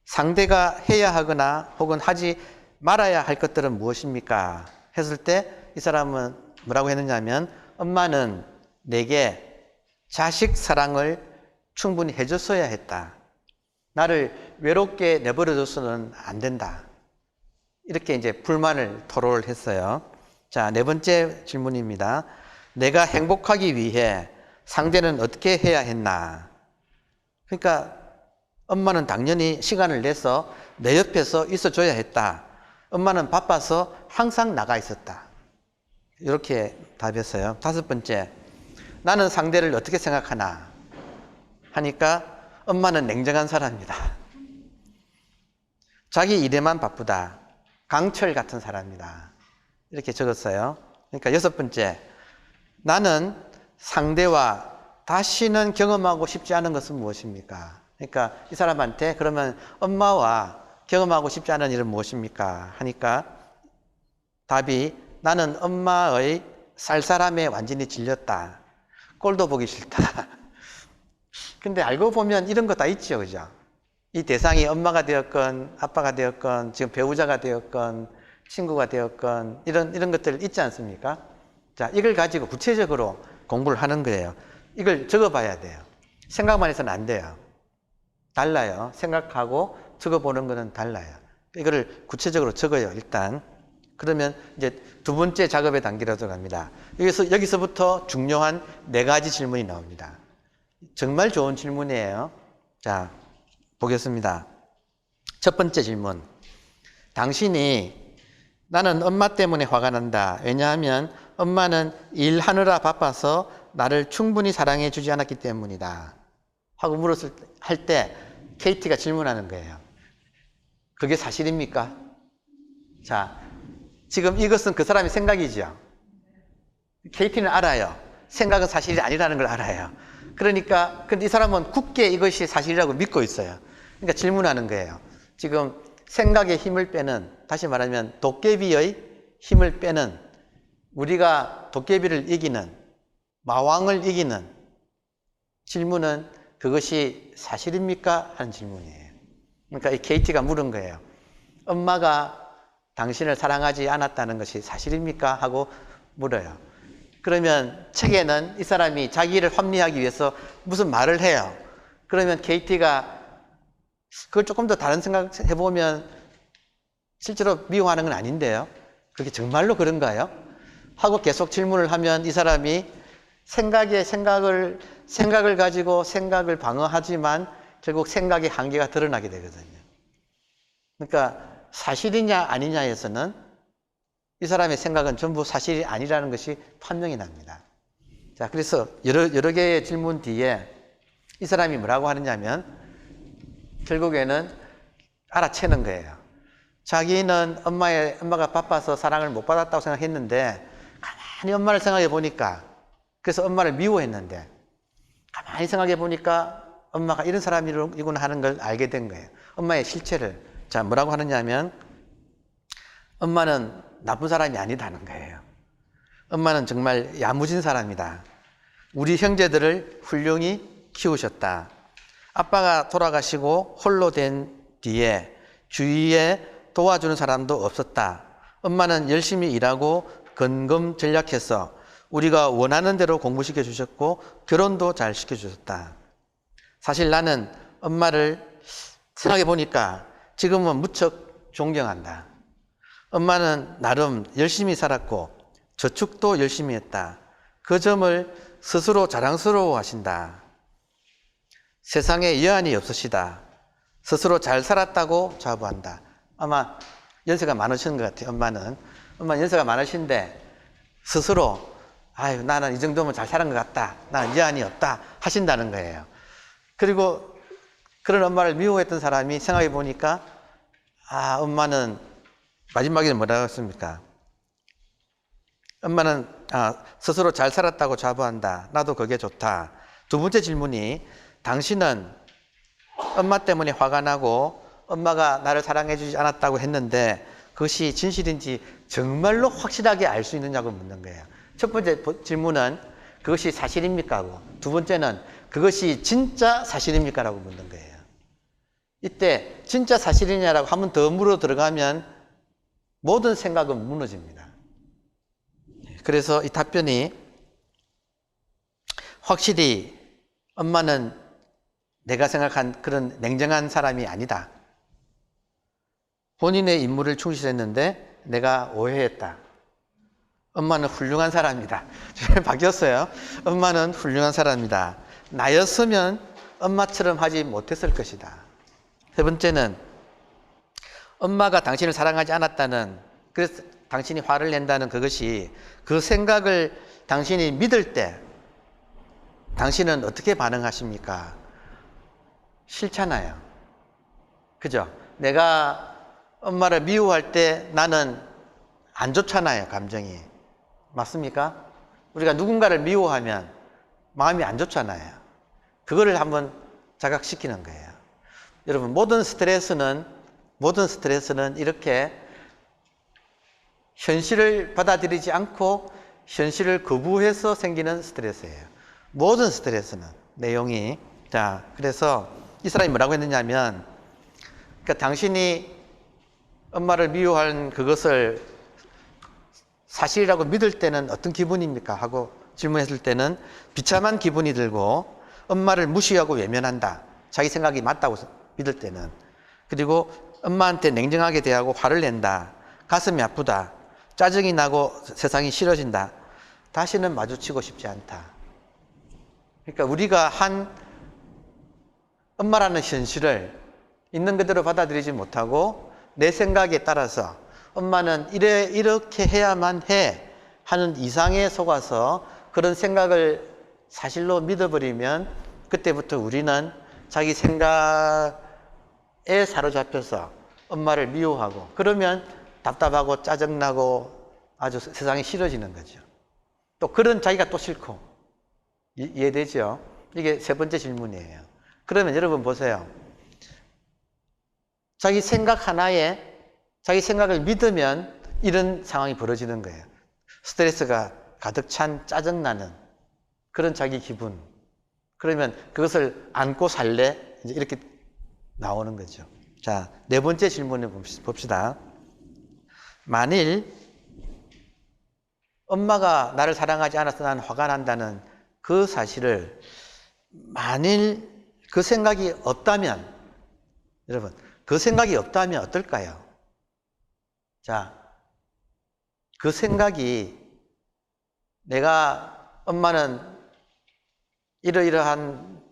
상대가 해야 하거나 혹은 하지 말아야 할 것들은 무엇입니까? 했을 때 이 사람은 뭐라고 했느냐면 엄마는 내게 자식 사랑을 충분히 해줬어야 했다. 나를 외롭게 내버려둬서는 안 된다. 이렇게 이제 불만을 토로를 했어요. 자, 네 번째 질문입니다. 내가 행복하기 위해 상대는 어떻게 해야 했나? 그러니까 엄마는 당연히 시간을 내서 내 옆에서 있어줘야 했다. 엄마는 바빠서 항상 나가 있었다. 이렇게 답했어요. 다섯 번째, 나는 상대를 어떻게 생각하나? 하니까 엄마는 냉정한 사람이다. 자기 일에만 바쁘다. 강철 같은 사람이다. 이렇게 적었어요. 그러니까 여섯 번째, 나는 상대와 다시는 경험하고 싶지 않은 것은 무엇입니까? 그러니까 이 사람한테 그러면 엄마와 경험하고 싶지 않은 일은 무엇입니까? 하니까 답이 나는 엄마의 쌀쌀함에 완전히 질렸다. 꼴도 보기 싫다. 근데 알고 보면 이런 거 다 있죠, 그죠? 이 대상이 엄마가 되었건 아빠가 되었건 지금 배우자가 되었건 친구가 되었건 이런 것들 있지 않습니까? 자, 이걸 가지고 구체적으로 공부를 하는 거예요. 이걸 적어봐야 돼요. 생각만 해서는 안 돼요. 달라요. 생각하고 적어보는 거는 달라요. 이거를 구체적으로 적어요, 일단. 그러면 이제 두 번째 작업의 단계로 들어갑니다. 여기서부터 중요한 네 가지 질문이 나옵니다. 정말 좋은 질문이에요. 자, 보겠습니다. 첫 번째 질문. 당신이 나는 엄마 때문에 화가 난다. 왜냐하면 엄마는 일하느라 바빠서 나를 충분히 사랑해 주지 않았기 때문이다. 하고 물었을 때 KT가 질문하는 거예요. 그게 사실입니까? 자, 지금 이것은 그 사람의 생각이죠. KT는 알아요. 생각은 사실이 아니라는 걸 알아요. 그러니까 근데 이 사람은 굳게 이것이 사실이라고 믿고 있어요. 그러니까 질문하는 거예요. 지금 생각의 힘을 빼는, 다시 말하면 도깨비의 힘을 빼는, 우리가 도깨비를 이기는, 마왕을 이기는 질문은 그것이 사실입니까? 하는 질문이에요. 그러니까 이 KT가 물은 거예요. 엄마가 당신을 사랑하지 않았다는 것이 사실입니까? 하고 물어요. 그러면 책에는 이 사람이 자기를 합리화하기 위해서 무슨 말을 해요. 그러면 KT가 그걸 조금 더 다른 생각 해보면 실제로 미워하는 건 아닌데요. 그게 정말로 그런가요? 하고 계속 질문을 하면 이 사람이 생각을 가지고 생각을 방어하지만 결국 생각의 한계가 드러나게 되거든요. 그러니까 사실이냐 아니냐에서는 이 사람의 생각은 전부 사실이 아니라는 것이 판명이 납니다. 자, 그래서 여러 개의 질문 뒤에 이 사람이 뭐라고 하느냐면 결국에는 알아채는 거예요. 자기는 엄마가 바빠서 사랑을 못 받았다고 생각했는데 가만히 엄마를 생각해 보니까, 그래서 엄마를 미워했는데 가만히 생각해 보니까 엄마가 이런 사람이구나 하는 걸 알게 된 거예요. 엄마의 실체를. 자, 뭐라고 하느냐면 엄마는 나쁜 사람이 아니다는 거예요. 엄마는 정말 야무진 사람이다. 우리 형제들을 훌륭히 키우셨다. 아빠가 돌아가시고 홀로 된 뒤에 주위에 도와주는 사람도 없었다. 엄마는 열심히 일하고 건검전략해서 우리가 원하는 대로 공부시켜 주셨고 결혼도 잘 시켜 주셨다. 사실 나는 엄마를 생각해 보니까 지금은 무척 존경한다. 엄마는 나름 열심히 살았고 저축도 열심히 했다. 그 점을 스스로 자랑스러워 하신다. 세상에 여한이 없으시다. 스스로 잘 살았다고 자부한다. 아마 연세가 많으신 것 같아요. 엄마 연세가 많으신데 스스로 아유 나는 이 정도면 잘 살은 것 같다. 나는 여한이 없다 하신다는 거예요. 그리고 그런 엄마를 미워했던 사람이 생각해 보니까 엄마는 마지막에는 뭐라고 했습니까? 엄마는 스스로 잘 살았다고 자부한다. 나도 그게 좋다. 두 번째 질문이 당신은 엄마 때문에 화가 나고 엄마가 나를 사랑해 주지 않았다고 했는데 그것이 진실인지 정말로 확실하게 알 수 있느냐고 묻는 거예요. 첫 번째 질문은 그것이 사실입니까? 하고 두 번째는 그것이 진짜 사실입니까? 라고 묻는 거예요. 이때 진짜 사실이냐라고 한 번 더 물어 들어가면 모든 생각은 무너집니다. 그래서 이 답변이 확실히 엄마는 내가 생각한 그런 냉정한 사람이 아니다. 본인의 임무를 충실했는데 내가 오해했다. 엄마는 훌륭한 사람이다. 바뀌었어요. 엄마는 훌륭한 사람이다. 나였으면 엄마처럼 하지 못했을 것이다. 세 번째는 엄마가 당신을 사랑하지 않았다는, 그래서 당신이 화를 낸다는 그것이, 그 생각을 당신이 믿을 때 당신은 어떻게 반응하십니까? 싫잖아요. 그죠? 내가 엄마를 미워할 때 나는 안 좋잖아요, 감정이. 맞습니까? 우리가 누군가를 미워하면 마음이 안 좋잖아요. 그거를 한번 자각시키는 거예요. 여러분, 모든 스트레스는 이렇게 현실을 받아들이지 않고 현실을 거부해서 생기는 스트레스예요. 모든 스트레스는 내용이. 자, 그래서 이 사람이 뭐라고 했느냐면, 그러니까 당신이 엄마를 미워한 그것을 사실이라고 믿을 때는 어떤 기분입니까? 하고 질문했을 때는 비참한 기분이 들고 엄마를 무시하고 외면한다. 자기 생각이 맞다고 믿을 때는. 그리고 엄마한테 냉정하게 대하고 화를 낸다. 가슴이 아프다. 짜증이 나고 세상이 싫어진다. 다시는 마주치고 싶지 않다. 그러니까 우리가 한 엄마라는 현실을 있는 그대로 받아들이지 못하고 내 생각에 따라서 엄마는 이렇게 해야만 해 하는 이상에 속아서 그런 생각을 사실로 믿어버리면 그때부터 우리는 자기 생각에 사로잡혀서 엄마를 미워하고 그러면 답답하고 짜증나고 아주 세상이 싫어지는 거죠. 또 그런 자기가 또 싫고 이해되죠? 이게 세 번째 질문이에요. 그러면 여러분 보세요. 자기 생각 하나에 자기 생각을 믿으면 이런 상황이 벌어지는 거예요. 스트레스가 가득 찬 짜증나는 그런 자기 기분. 그러면 그것을 안고 살래? 이제 이렇게 나오는 거죠. 자, 네 번째 질문을 봅시다. 만일 엄마가 나를 사랑하지 않아서 난 화가 난다는 그 사실을 만일 그 생각이 없다면 여러분 그 생각이 없다면 어떨까요? 자, 그 생각이 내가 엄마는 이러이러한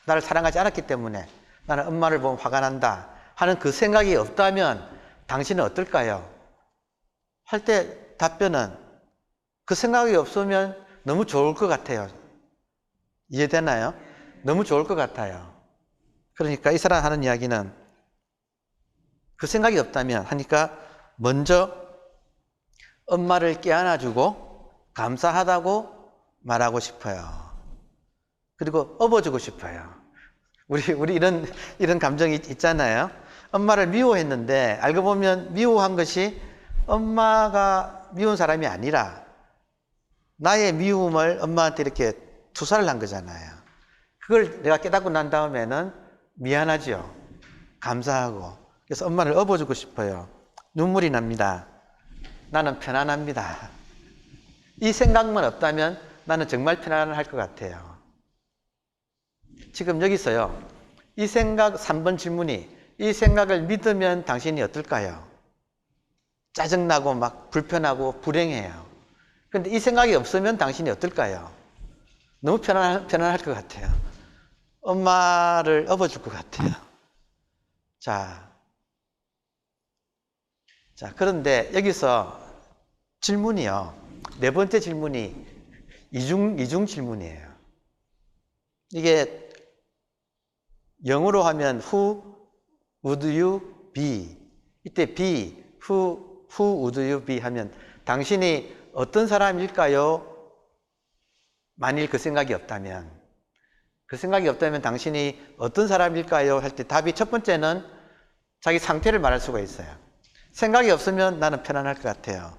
나를 사랑하지 않았기 때문에 나는 엄마를 보면 화가 난다 하는 그 생각이 없다면 당신은 어떨까요? 할 때 답변은 그 생각이 없으면 너무 좋을 것 같아요. 이해되나요? 너무 좋을 것 같아요. 그러니까 이 사람 하는 이야기는 그 생각이 없다면 하니까 먼저 엄마를 깨안아주고 감사하다고 말하고 싶어요. 그리고 업어주고 싶어요. 우리 이런 감정이 있잖아요. 엄마를 미워했는데 알고 보면 미워한 것이 엄마가 미운 사람이 아니라 나의 미움을 엄마한테 이렇게 투사를 한 거잖아요. 그걸 내가 깨닫고 난 다음에는 미안하죠. 감사하고. 그래서 엄마를 업어주고 싶어요. 눈물이 납니다. 나는 편안합니다. 이 생각만 없다면 나는 정말 편안할 것 같아요. 지금 여기서요. 이 생각 3번 질문이 이 생각을 믿으면 당신이 어떨까요? 짜증나고 막 불편하고 불행해요. 그런데 이 생각이 없으면 당신이 어떨까요? 너무 편안할 것 같아요. 엄마를 업어줄 것 같아요. 자, 그런데 여기서 질문이요. 네 번째 질문이 이중 질문이에요. 이게 영어로 하면 Who would you be? 이때 be, who would you be 하면 당신이 어떤 사람일까요? 만일 그 생각이 없다면 당신이 어떤 사람일까요? 할 때 답이 첫 번째는 자기 상태를 말할 수가 있어요. 생각이 없으면 나는 편안할 것 같아요.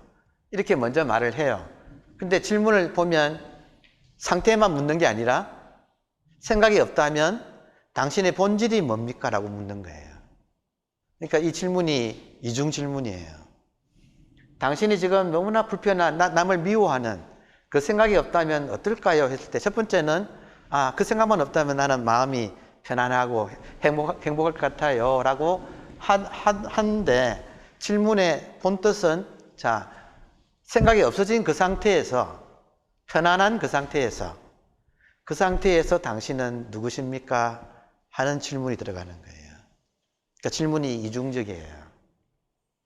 이렇게 먼저 말을 해요. 근데 질문을 보면 상태만 묻는 게 아니라 생각이 없다면 당신의 본질이 뭡니까? 라고 묻는 거예요. 그러니까 이 질문이 이중 질문이에요. 당신이 지금 너무나 불편한 남을 미워하는 그 생각이 없다면 어떨까요? 했을 때 첫 번째는 그 생각만 없다면 나는 마음이 편안하고 행복할 것 같아요 라고 하는데 질문의 본뜻은 자, 생각이 없어진 그 상태에서 편안한 그 상태에서 당신은 누구십니까? 하는 질문이 들어가는 거예요. 그러니까 질문이 이중적이에요.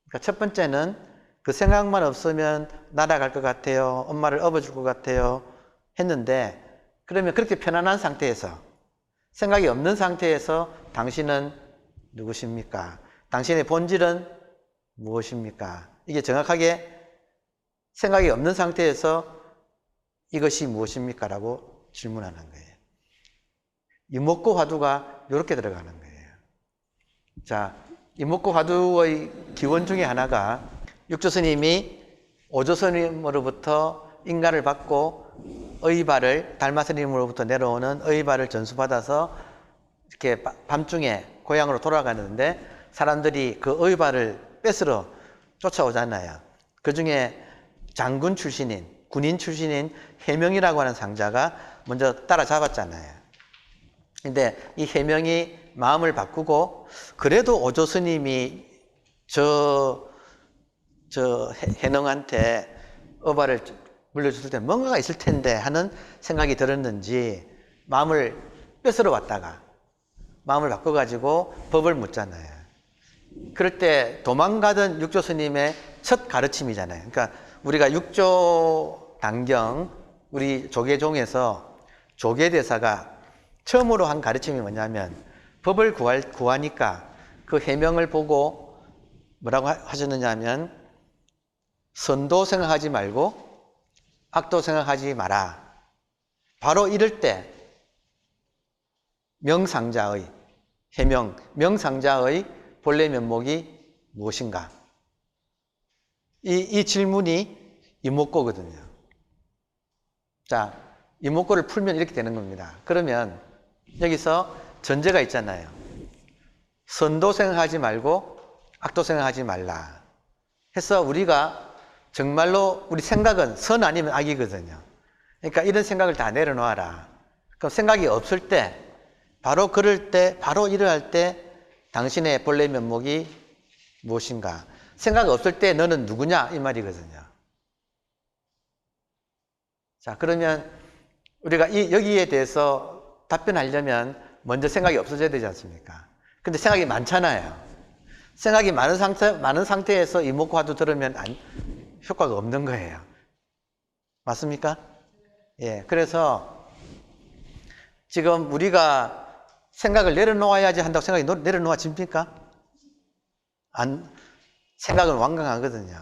그러니까 첫 번째는 그 생각만 없으면 날아갈 것 같아요. 엄마를 업어줄 것 같아요. 했는데 그러면 그렇게 편안한 상태에서 생각이 없는 상태에서 당신은 누구십니까? 당신의 본질은 무엇입니까? 이게 정확하게 생각이 없는 상태에서 이것이 무엇입니까? 라고 질문하는 거예요. 이목구 화두가 이렇게 들어가는 거예요. 자, 이목구 화두의 기원 중에 하나가 육조스님이 오조스님으로부터 인가를 받고 의발을 달마스님으로부터 내려오는 의발을 전수받아서 이렇게 밤중에 고향으로 돌아가는데 사람들이 그 의발을 뺏으러 쫓아오잖아요. 그 중에 장군 출신인, 군인 출신인 해명이라고 하는 상자가 먼저 따라잡았잖아요. 근데 이 해명이 마음을 바꾸고 그래도 오조스님이 저 해능한테 어발을 물려줬을 때 뭔가가 있을 텐데 하는 생각이 들었는지 마음을 뺏으러 왔다가 마음을 바꿔가지고 법을 묻잖아요. 그럴 때 도망가던 육조 스님의 첫 가르침이잖아요. 그러니까 우리가 육조 단경, 우리 조계종에서 조계대사가 처음으로 한 가르침이 뭐냐면 법을 구하니까 그 해명을 보고 뭐라고 하셨느냐 하면 선도 생각하지 말고 악도 생각하지 마라. 바로 이럴 때 명상자의 해명, 명상자의 본래 면목이 무엇인가? 이 질문이 이목고거든요. 자, 이목고를 풀면 이렇게 되는 겁니다. 그러면 여기서 전제가 있잖아요. 선도 생각하지 말고 악도 생각하지 말라. 해서 우리가 정말로 우리 생각은 선 아니면 악이거든요. 그러니까 이런 생각을 다 내려놓아라. 그럼 생각이 없을 때, 바로 그럴 때, 바로 이러할 때 당신의 본래 면목이 무엇인가? 생각이 없을 때 너는 누구냐? 이 말이거든요. 자, 그러면 우리가 여기에 대해서 답변하려면 먼저 생각이 없어져야 되지 않습니까? 근데 생각이 많잖아요. 생각이 많은 상태에서 이목구화도 들으면 효과가 없는 거예요. 맞습니까? 예. 그래서 지금 우리가 생각을 내려놓아야지 한다고 생각이 내려놓아집니까? 생각은 완강하거든요.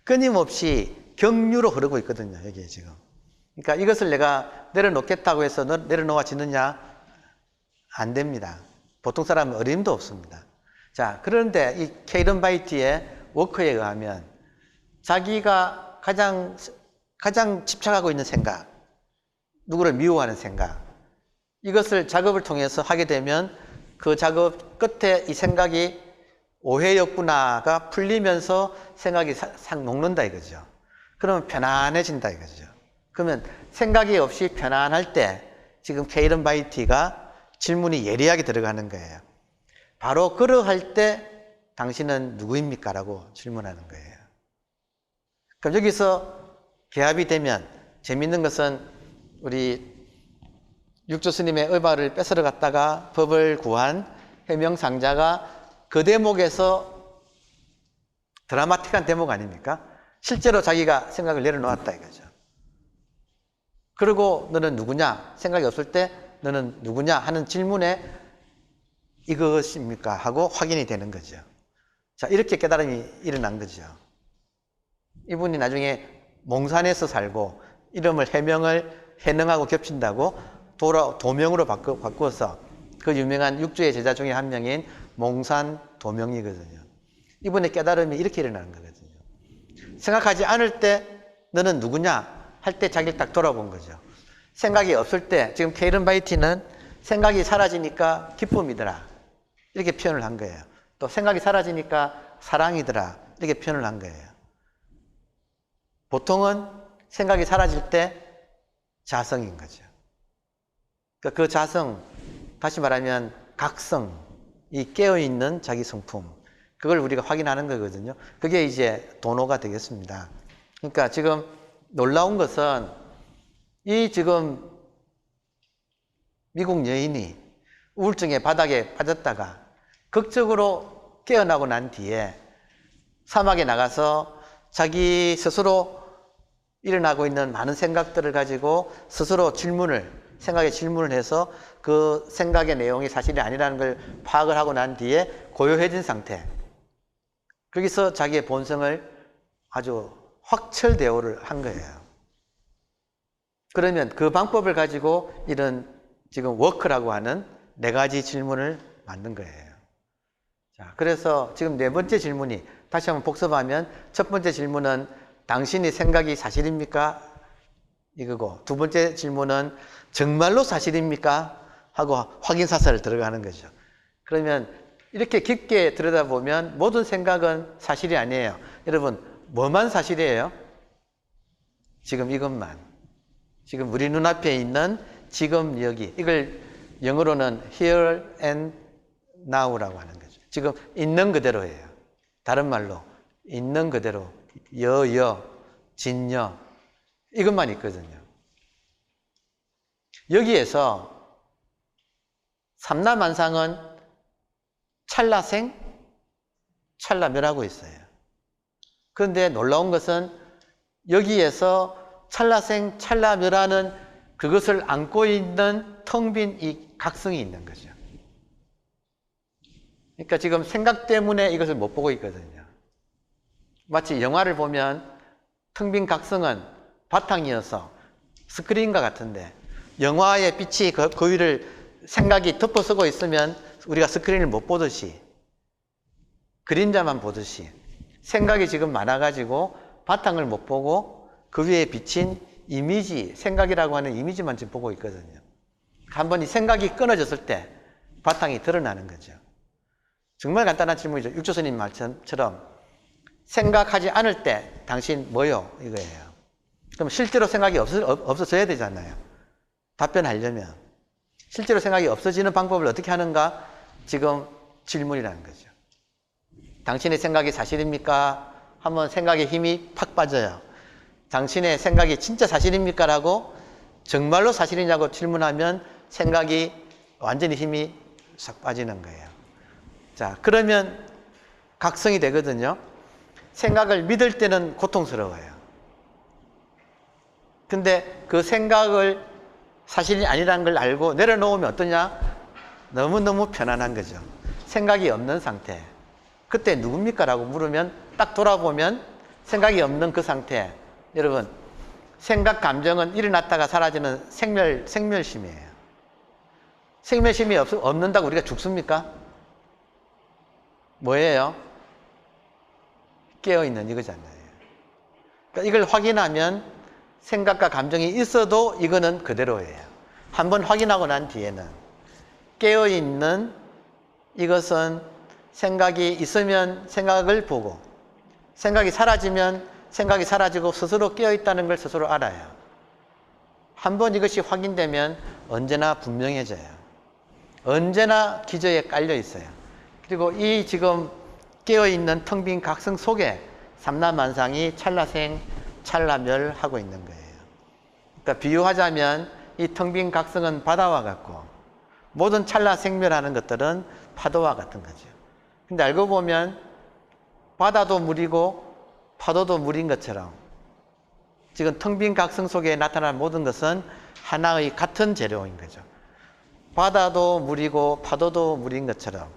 끊임없이 경류로 흐르고 있거든요. 여기에 지금. 그러니까 이것을 내가 내려놓겠다고 해서 내려놓아지느냐? 안 됩니다. 보통 사람은 어림도 없습니다. 자, 그런데 이 케이런 바이티의 워크에 의하면 자기가 가장 집착하고 있는 생각, 누구를 미워하는 생각, 이것을 작업을 통해서 하게 되면 그 작업 끝에 이 생각이 오해였구나가 풀리면서 생각이 싹 녹는다 이거죠. 그러면 편안해진다 이거죠. 그러면 생각이 없이 편안할 때 지금 케이런 바이티가 질문이 예리하게 들어가는 거예요. 바로 그러할 때 당신은 누구입니까? 라고 질문하는 거예요. 그럼 여기서 개합이 되면 재밌는 것은 우리 육조 스님의 의발을 뺏으러 갔다가 법을 구한 해명상자가 그 대목에서 드라마틱한 대목 아닙니까? 실제로 자기가 생각을 내려놓았다 이거죠. 그리고 너는 누구냐? 생각이 없을 때 너는 누구냐? 하는 질문에 이것입니까? 하고 확인이 되는 거죠. 자, 이렇게 깨달음이 일어난 거죠. 이분이 나중에 몽산에서 살고 이름을 해능하고 겹친다고 도명으로 바꾸어서 그 유명한 육조의 제자 중에 한 명인 몽산 도명이거든요. 이분의 깨달음이 이렇게 일어나는 거거든요. 생각하지 않을 때 너는 누구냐? 할 때 자기를 딱 돌아본 거죠. 생각이 없을 때 지금 케이런 바이티는 생각이 사라지니까 기쁨이더라. 이렇게 표현을 한 거예요. 또 생각이 사라지니까 사랑이더라. 이렇게 표현을 한 거예요. 보통은 생각이 사라질 때 자성인 거죠. 그러니까 그 자성, 다시 말하면 각성, 이 깨어있는 자기 성품, 그걸 우리가 확인하는 거거든요. 그게 이제 도노가 되겠습니다. 그러니까 지금 놀라운 것은 이 지금 미국 여인이 우울증의 바닥에 빠졌다가 극적으로 깨어나고 난 뒤에 사막에 나가서 자기 스스로 일어나고 있는 많은 생각들을 가지고 스스로 생각에 질문을 해서 그 생각의 내용이 사실이 아니라는 걸 파악을 하고 난 뒤에 고요해진 상태. 거기서 자기의 본성을 아주 확철대오를 한 거예요. 그러면 그 방법을 가지고 이런 지금 워크라고 하는 4가지 질문을 만든 거예요. 자, 그래서 지금 4번째 질문이 다시 한번 복습하면 첫 번째 질문은 당신의 생각이 사실입니까? 이거고 2번째 질문은 정말로 사실입니까? 하고 확인사살을 들어가는 거죠. 그러면 이렇게 깊게 들여다보면 모든 생각은 사실이 아니에요. 여러분, 뭐만 사실이에요? 지금 이것만. 지금 우리 눈앞에 있는 지금 여기. 이걸 영어로는 here and now라고 하는 거죠. 지금 있는 그대로예요. 다른 말로 있는 그대로 진여 이것만 있거든요. 여기에서 삼라만상은 찰나생, 찰나멸하고 있어요. 그런데 놀라운 것은 여기에서 찰나생, 찰나멸하는 그것을 안고 있는 텅 빈 이 각성이 있는 거죠. 그러니까 지금 생각 때문에 이것을 못 보고 있거든요. 마치 영화를 보면 텅 빈 각성은 바탕이어서 스크린과 같은데 영화의 빛이 그 위를 생각이 덮어쓰고 있으면 우리가 스크린을 못 보듯이 그림자만 보듯이 생각이 지금 많아가지고 바탕을 못 보고 그 위에 비친 이미지, 생각이라고 하는 이미지만 지금 보고 있거든요. 한번 이 생각이 끊어졌을 때 바탕이 드러나는 거죠. 정말 간단한 질문이죠. 육조스님 말처럼 생각하지 않을 때 당신 뭐요? 이거예요. 그럼 실제로 생각이 없어져야 되잖아요. 답변하려면. 실제로 생각이 없어지는 방법을 어떻게 하는가? 지금 질문이라는 거죠. 당신의 생각이 사실입니까? 하면 생각에 힘이 팍 빠져요. 당신의 생각이 진짜 사실입니까? 라고 정말로 사실이냐고 질문하면 생각이 완전히 힘이 싹 빠지는 거예요. 자, 그러면 각성이 되거든요. 생각을 믿을 때는 고통스러워요. 근데 그 생각을 사실이 아니라는 걸 알고 내려놓으면 어떠냐? 너무너무 편안한 거죠. 생각이 없는 상태. 그때 누굽니까? 라고 물으면 딱 돌아보면 생각이 없는 그 상태. 여러분, 생각, 감정은 일어났다가 사라지는 생멸심이에요. 생멸심이 없는다고 우리가 죽습니까? 뭐예요? 깨어있는 이거잖아요. 그러니까 이걸 확인하면 생각과 감정이 있어도 이거는 그대로예요. 한번 확인하고 난 뒤에는 깨어있는 이것은 생각이 있으면 생각을 보고 생각이 사라지면 생각이 사라지고 스스로 깨어있다는 걸 스스로 알아요. 한번 이것이 확인되면 언제나 분명해져요. 언제나 기저에 깔려 있어요. 그리고 이 지금 깨어있는 텅 빈 각성 속에 삼라만상이 찰나생, 찰나멸하고 있는 거예요. 그러니까 비유하자면 이 텅 빈 각성은 바다와 같고 모든 찰나생멸하는 것들은 파도와 같은 거죠. 근데 알고 보면 바다도 물이고 파도도 물인 것처럼 지금 텅 빈 각성 속에 나타난 모든 것은 하나의 같은 재료인 거죠. 바다도 물이고 파도도 물인 것처럼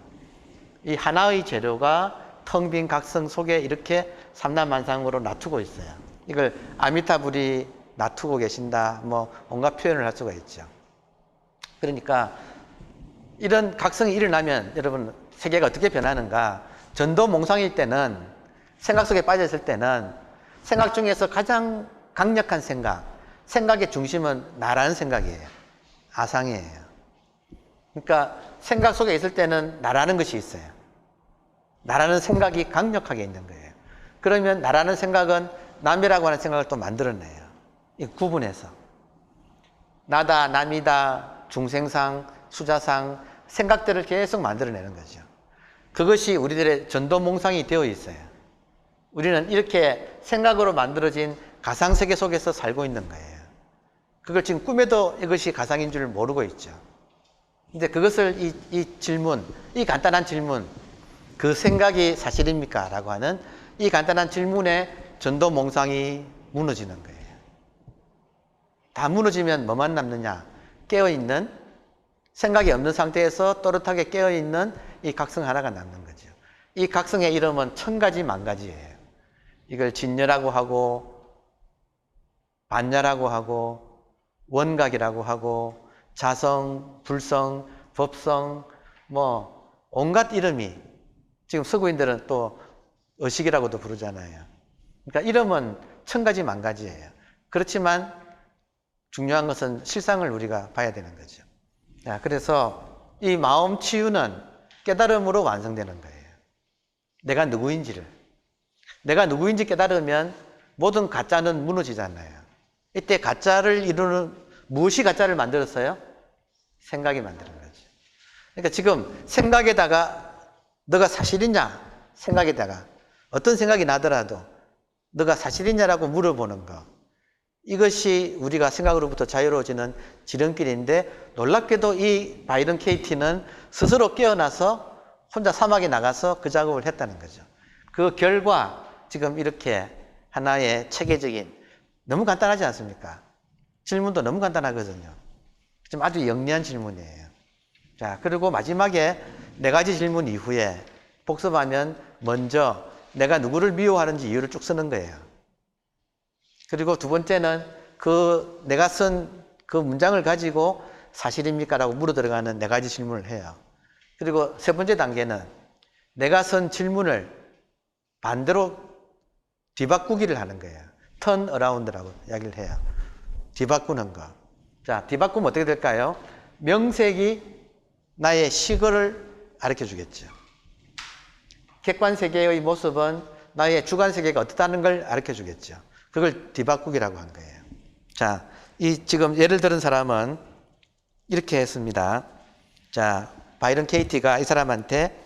이 하나의 재료가 텅 빈 각성 속에 이렇게 삼라만상으로 놔두고 있어요. 이걸 아미타불이 놔두고 계신다, 뭐 온갖 표현을 할 수가 있죠. 그러니까 이런 각성이 일어나면 여러분 세계가 어떻게 변하는가? 전도몽상일 때는 생각 속에 빠져있을 때는 생각 중에서 가장 강력한 생각의 중심은 나라는 생각이에요. 아상이에요. 그러니까 생각 속에 있을 때는 나라는 것이 있어요. 나라는 생각이 강력하게 있는 거예요. 그러면 나라는 생각은 남이라고 하는 생각을 또 만들어내요. 구분해서. 나다, 남이다, 중생상, 수자상, 생각들을 계속 만들어내는 거죠. 그것이 우리들의 전도몽상이 되어 있어요. 우리는 이렇게 생각으로 만들어진 가상세계 속에서 살고 있는 거예요. 그걸 지금 꿈에도 이것이 가상인 줄 모르고 있죠. 근데 그것을 이 질문, 이 간단한 질문, 그 생각이 사실입니까? 라고 하는 이 간단한 질문에 전도몽상이 무너지는 거예요. 다 무너지면 뭐만 남느냐? 깨어있는, 생각이 없는 상태에서 또렷하게 깨어있는 이 각성 하나가 남는 거죠. 이 각성의 이름은 천가지 만가지예요. 이걸 진여라고 하고 반야라고 하고 원각이라고 하고 자성, 불성, 법성, 뭐 온갖 이름이 지금 서구인들은 또 의식이라고도 부르잖아요. 그러니까 이름은 천가지 만가지예요. 그렇지만 중요한 것은 실상을 우리가 봐야 되는 거죠. 그래서 이 마음 치유는 깨달음으로 완성되는 거예요. 내가 누구인지 깨달으면 모든 가짜는 무너지잖아요. 이때 가짜를 이루는, 무엇이 가짜를 만들었어요? 생각이 만드는 거죠. 그러니까 지금 생각에다가 너가 사실이냐? 생각에다가 어떤 생각이 나더라도 너가 사실이냐라고 물어보는 거. 이것이 우리가 생각으로부터 자유로워지는 지름길인데 놀랍게도 이 바이런 케이티는 스스로 깨어나서 혼자 사막에 나가서 그 작업을 했다는 거죠. 그 결과 지금 이렇게 하나의 체계적인, 너무 간단하지 않습니까? 질문도 너무 간단하거든요. 좀 아주 영리한 질문이에요. 자, 그리고 마지막에 4가지 질문 이후에 복습하면 먼저 내가 누구를 미워하는지 이유를 쭉 쓰는 거예요. 그리고 두 번째는 내가 쓴 그 문장을 가지고 사실입니까? 라고 물어 들어가는 4가지 질문을 해요. 그리고 세 번째 단계는 내가 쓴 질문을 반대로 뒤바꾸기를 하는 거예요. turn around라고 이야기를 해요. 뒤바꾸는 거. 자, 뒤바꾸면 어떻게 될까요? 명색이 나의 시거를 가르쳐 주겠죠. 객관세계의 모습은 나의 주관세계가 어떻다는 걸 가르쳐 주겠죠. 그걸 뒤바꾸기라고 한 거예요. 자, 지금 예를 들은 사람은 이렇게 했습니다. 자, 바이런 케이티가 이 사람한테,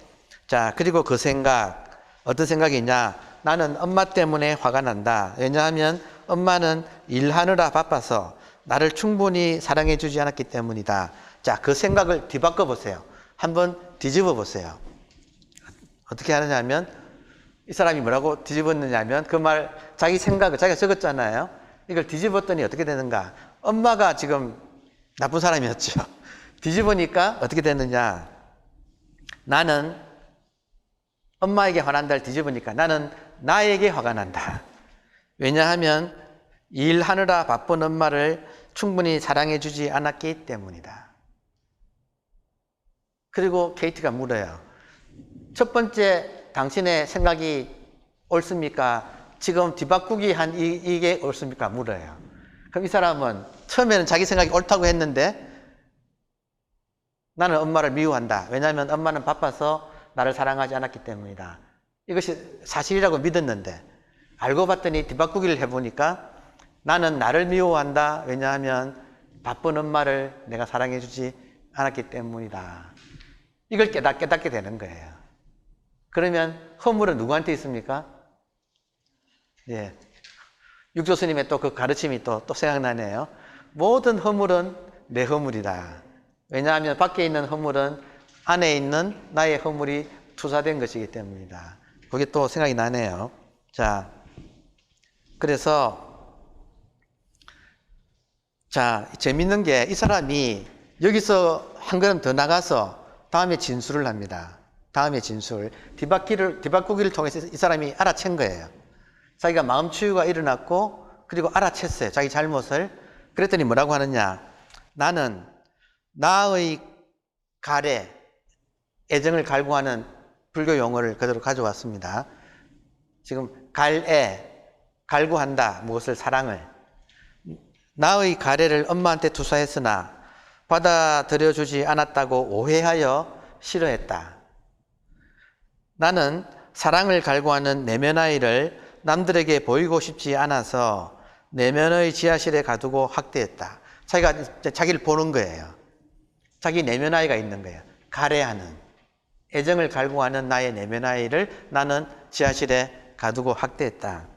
자, 그리고 그 생각, 어떤 생각이 있냐? 나는 엄마 때문에 화가 난다. 왜냐하면 엄마는 일하느라 바빠서 나를 충분히 사랑해 주지 않았기 때문이다. 자, 그 생각을 뒤바꿔 보세요. 한번 뒤집어 보세요. 어떻게 하느냐면, 이 사람이 뭐라고 뒤집었느냐면, 그 말, 자기 생각을 자기가 적었잖아요. 이걸 뒤집었더니 어떻게 되는가? 엄마가 지금 나쁜 사람이었죠. 뒤집으니까 어떻게 됐느냐? 나는 엄마에게 화난다를 뒤집으니까 나는 나에게 화가 난다. 왜냐하면 일하느라 바쁜 엄마를 충분히 사랑해 주지 않았기 때문이다. 그리고 케이트가 물어요. 첫 번째 당신의 생각이 옳습니까? 지금 뒤바꾸기 한 이게 옳습니까? 물어요. 그럼 이 사람은 처음에는 자기 생각이 옳다고 했는데 나는 엄마를 미워한다. 왜냐하면 엄마는 바빠서 나를 사랑하지 않았기 때문이다. 이것이 사실이라고 믿었는데 알고 봤더니 뒤바꾸기를 해보니까 나는 나를 미워한다. 왜냐하면 바쁜 엄마를 내가 사랑해 주지 않았기 때문이다. 이걸 깨닫게 되는 거예요. 그러면 허물은 누구한테 있습니까? 예. 육조 스님의 또 그 가르침이 또 생각나네요. 모든 허물은 내 허물이다. 왜냐하면 밖에 있는 허물은 안에 있는 나의 허물이 투사된 것이기 때문이다. 그게 또 생각이 나네요. 자, 그래서, 자, 재밌는 게 이 사람이 여기서 한 걸음 더 나가서 다음에 진술을 합니다. 다음에 진술. 뒤바꾸기를 통해서 이 사람이 알아챈 거예요. 자기가 마음 치유가 일어났고, 그리고 알아챘어요. 자기 잘못을. 그랬더니 뭐라고 하느냐. 나는 나의 가래, 애정을 갈구하는 불교 용어를 그대로 가져왔습니다. 지금 갈구한다. 무엇을? 사랑을. 나의 가래를 엄마한테 투사했으나 받아들여주지 않았다고 오해하여 싫어했다. 나는 사랑을 갈구하는 내면아이를 남들에게 보이고 싶지 않아서 내면의 지하실에 가두고 학대했다. 자기가 자기를 보는 거예요. 자기 내면아이가 있는 거예요. 가래하는, 애정을 갈구하는 나의 내면아이를 나는 지하실에 가두고 학대했다.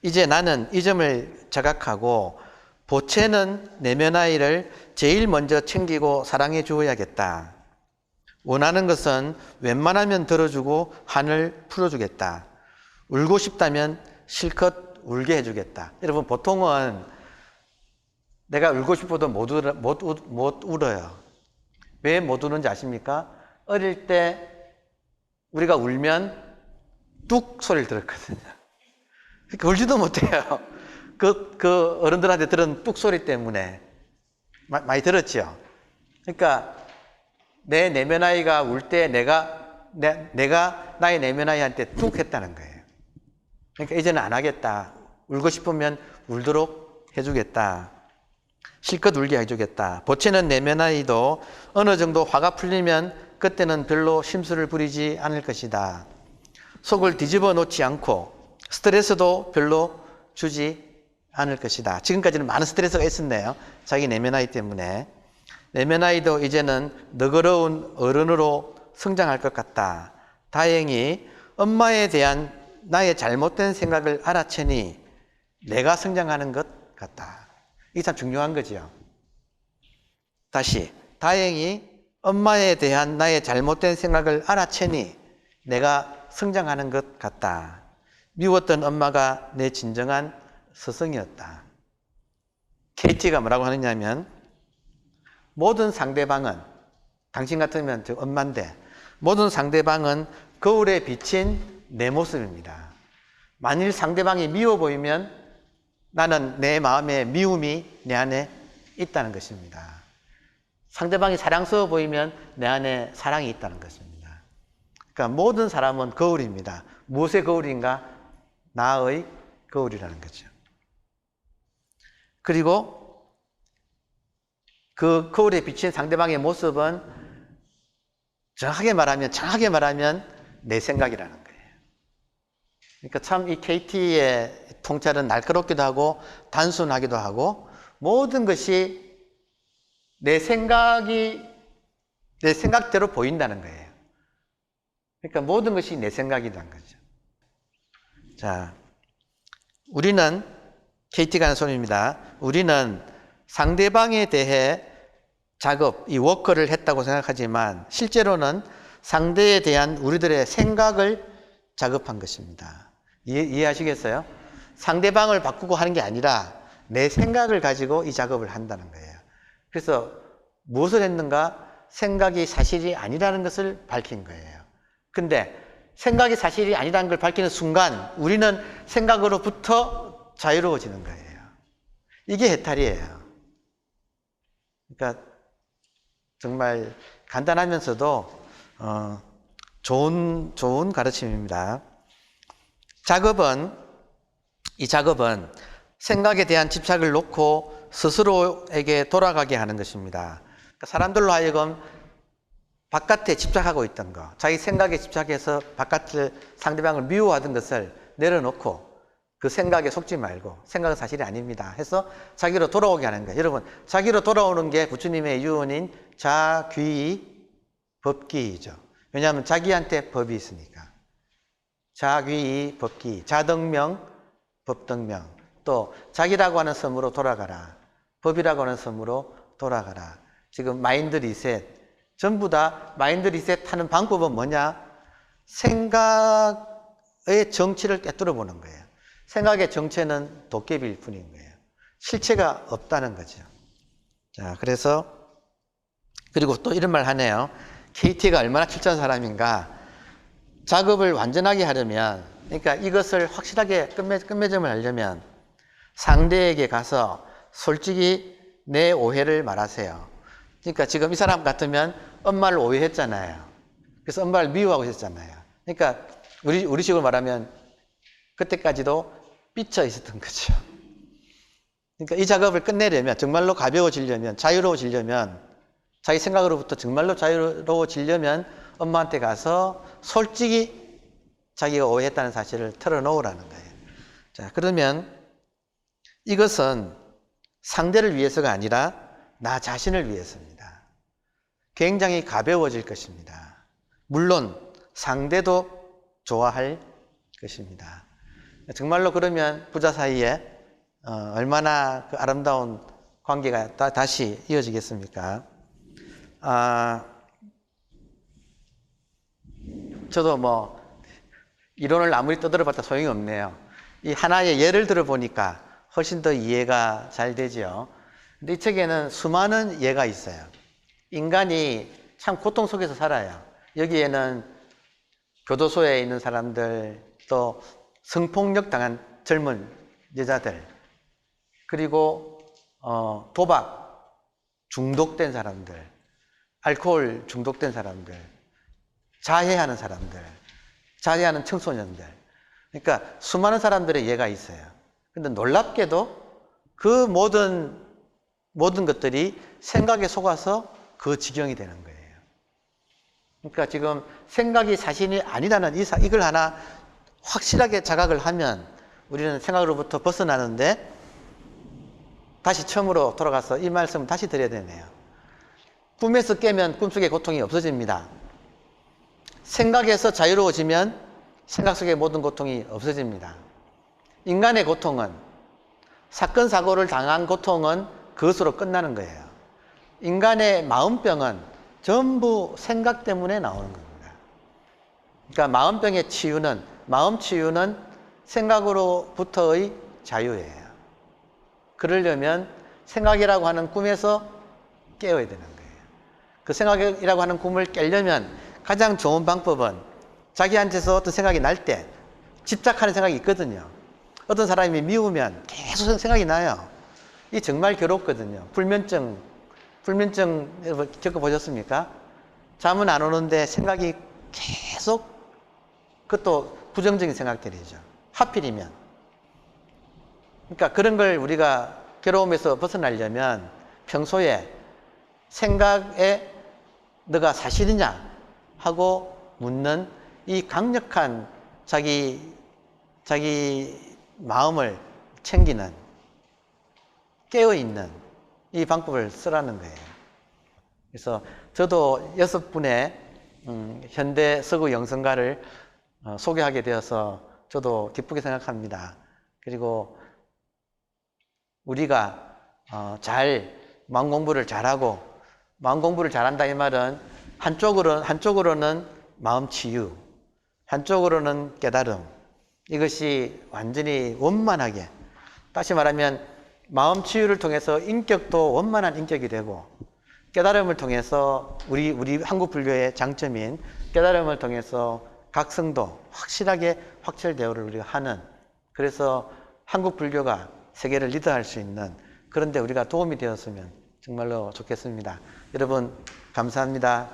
이제 나는 이 점을 자각하고 보채는 내면아이를 제일 먼저 챙기고 사랑해 주어야겠다. 원하는 것은 웬만하면 들어주고 한을 풀어주겠다. 울고 싶다면 실컷 울게 해주겠다. 여러분, 보통은 내가 울고 싶어도 못 울어요. 왜 못 우는지 아십니까? 어릴 때 우리가 울면 뚝 소리를 들었거든요. 그러니까 울지도 못해요. 그 어른들한테 들은 뚝 소리 때문에 많이 들었죠. 그러니까 내 내면아이가 울 때 내가 나의 내면아이한테 뚝 했다는 거예요. 그러니까 이제는 안 하겠다. 울고 싶으면 울도록 해주겠다. 실컷 울게 해주겠다. 보채는 내면아이도 어느 정도 화가 풀리면 그때는 별로 심술을 부리지 않을 것이다. 속을 뒤집어 놓지 않고 스트레스도 별로 주지 않을 것이다. 지금까지는 많은 스트레스가 있었네요. 자기 내면아이 때문에. 내면아이도 이제는 너그러운 어른으로 성장할 것 같다. 다행히 엄마에 대한 나의 잘못된 생각을 알아채니 내가 성장하는 것 같다. 이게 참 중요한 거죠. 다시, 다행히 엄마에 대한 나의 잘못된 생각을 알아채니 내가 성장하는 것 같다. 미웠던 엄마가 내 진정한 스승이었다. KT가 뭐라고 하느냐면, 모든 상대방은, 당신 같으면 저 엄마인데, 모든 상대방은 거울에 비친 내 모습입니다. 만일 상대방이 미워 보이면 나는 내 마음에 미움이 내 안에 있다는 것입니다. 상대방이 사랑스러워 보이면 내 안에 사랑이 있다는 것입니다. 그러니까 모든 사람은 거울입니다. 무엇의 거울인가? 나의 거울이라는 거죠. 그리고 그 거울에 비친 상대방의 모습은 정확하게 말하면 내 생각이라는 거예요. 그러니까 참 이 KT의 통찰은 날카롭기도 하고 단순하기도 하고 모든 것이 내 생각대로 보인다는 거예요. 그러니까 모든 것이 내 생각이라는 거죠. 자, 우리는 KT가 하는 소리입니다. 우리는 상대방에 대해 작업, 이 워크를 했다고 생각하지만 실제로는 상대에 대한 우리들의 생각을 작업한 것입니다. 이해하시겠어요? 상대방을 바꾸고 하는 게 아니라 내 생각을 가지고 이 작업을 한다는 거예요. 그래서 무엇을 했는가? 생각이 사실이 아니라는 것을 밝힌 거예요. 근데 생각이 사실이 아니라는 걸 밝히는 순간 우리는 생각으로부터 자유로워지는 거예요. 이게 해탈이에요. 그러니까 정말 간단하면서도 좋은 가르침입니다. 이 작업은 생각에 대한 집착을 놓고 스스로에게 돌아가게 하는 것입니다. 그러니까 사람들로 하여금 바깥에 집착하고 있던 거, 자기 생각에 집착해서 바깥을 상대방을 미워하던 것을 내려놓고 그 생각에 속지 말고 생각은 사실이 아닙니다 해서 자기로 돌아오게 하는 거예요. 여러분, 자기로 돌아오는 게 부처님의 유언인 자귀 법기이죠. 왜냐하면 자기한테 법이 있으니까. 자귀 법기, 자등명 법등명, 또 자기라고 하는 섬으로 돌아가라, 법이라고 하는 섬으로 돌아가라. 지금 마인드 리셋, 전부 다 마인드 리셋 하는 방법은 뭐냐? 생각의 정치를 꿰뚫어 보는 거예요. 생각의 정체는 도깨비일 뿐인 거예요. 실체가 없다는 거죠. 자, 그리고 또 이런 말 하네요. KT가 얼마나 철저한 사람인가. 작업을 완전하게 하려면, 그러니까 이것을 확실하게 끝맺음을 하려면 상대에게 가서 솔직히 내 오해를 말하세요. 그러니까 지금 이 사람 같으면 엄마를 오해했잖아요. 그래서 엄마를 미워하고 있었잖아요. 그러니까 우리식으로 말하면 그때까지도 삐쳐 있었던 거죠. 그러니까 이 작업을 끝내려면, 정말로 가벼워지려면, 자유로워지려면, 자기 생각으로부터 정말로 자유로워지려면 엄마한테 가서 솔직히 자기가 오해했다는 사실을 털어놓으라는 거예요. 자, 그러면 이것은 상대를 위해서가 아니라 나 자신을 위해서입니다. 굉장히 가벼워질 것입니다. 물론 상대도 좋아할 것입니다. 정말로 그러면 부자 사이에 얼마나 그 아름다운 관계가 다시 이어지겠습니까? 저도 뭐 이론을 아무리 떠들어봤다 소용이 없네요. 이 하나의 예를 들어보니까 훨씬 더 이해가 잘 되죠. 근데 이 책에는 수많은 예가 있어요. 인간이 참 고통 속에서 살아요. 여기에는 교도소에 있는 사람들, 또 성폭력 당한 젊은 여자들, 그리고 도박 중독된 사람들, 알코올 중독된 사람들, 자해하는 사람들, 자해하는 청소년들, 그러니까 수많은 사람들의 예가 있어요. 근데 놀랍게도 그 모든 것들이 생각에 속아서 그 지경이 되는 거예요. 그러니까 지금 생각이 사실이 아니라는 이걸 하나 확실하게 자각을 하면 우리는 생각으로부터 벗어나는데, 다시 처음으로 돌아가서 이 말씀을 다시 드려야 되네요. 꿈에서 깨면 꿈속의 고통이 없어집니다. 생각에서 자유로워지면 생각 속의 모든 고통이 없어집니다. 인간의 고통은, 사건 사고를 당한 고통은 그것으로 끝나는 거예요. 인간의 마음병은 전부 생각 때문에 나오는 겁니다. 그러니까 마음병의 치유는, 마음 치유는 생각으로부터의 자유예요. 그러려면 생각이라고 하는 꿈에서 깨어야 되는 거예요. 그 생각이라고 하는 꿈을 깨려면 가장 좋은 방법은 자기한테서 어떤 생각이 날 때 집착하는 생각이 있거든요. 어떤 사람이 미우면 계속 생각이 나요. 이 정말 괴롭거든요. 불면증 여러분 겪어보셨습니까? 잠은 안 오는데 생각이 계속, 그것도 부정적인 생각들이죠. 하필이면. 그러니까 그런 걸 우리가 괴로움에서 벗어나려면 평소에 생각에 너가 사실이냐 하고 묻는 이 강력한 자기 마음을 챙기는, 깨어있는 이 방법을 쓰라는 거예요. 그래서 저도 6분의 현대 서구 영성가를 소개하게 되어서 저도 기쁘게 생각합니다. 그리고 우리가 마음 공부를 잘하고, 마음 공부를 잘한다 이 말은 한쪽으로는 마음 치유, 한쪽으로는 깨달음, 이것이 완전히 원만하게, 다시 말하면 마음 치유를 통해서 인격도 원만한 인격이 되고, 깨달음을 통해서 우리 한국 불교의 장점인 깨달음을 통해서 각성도 확실하게 확철대오를 우리가 하는, 그래서 한국 불교가 세계를 리드할 수 있는 그런 데 우리가 도움이 되었으면 정말로 좋겠습니다. 여러분 감사합니다.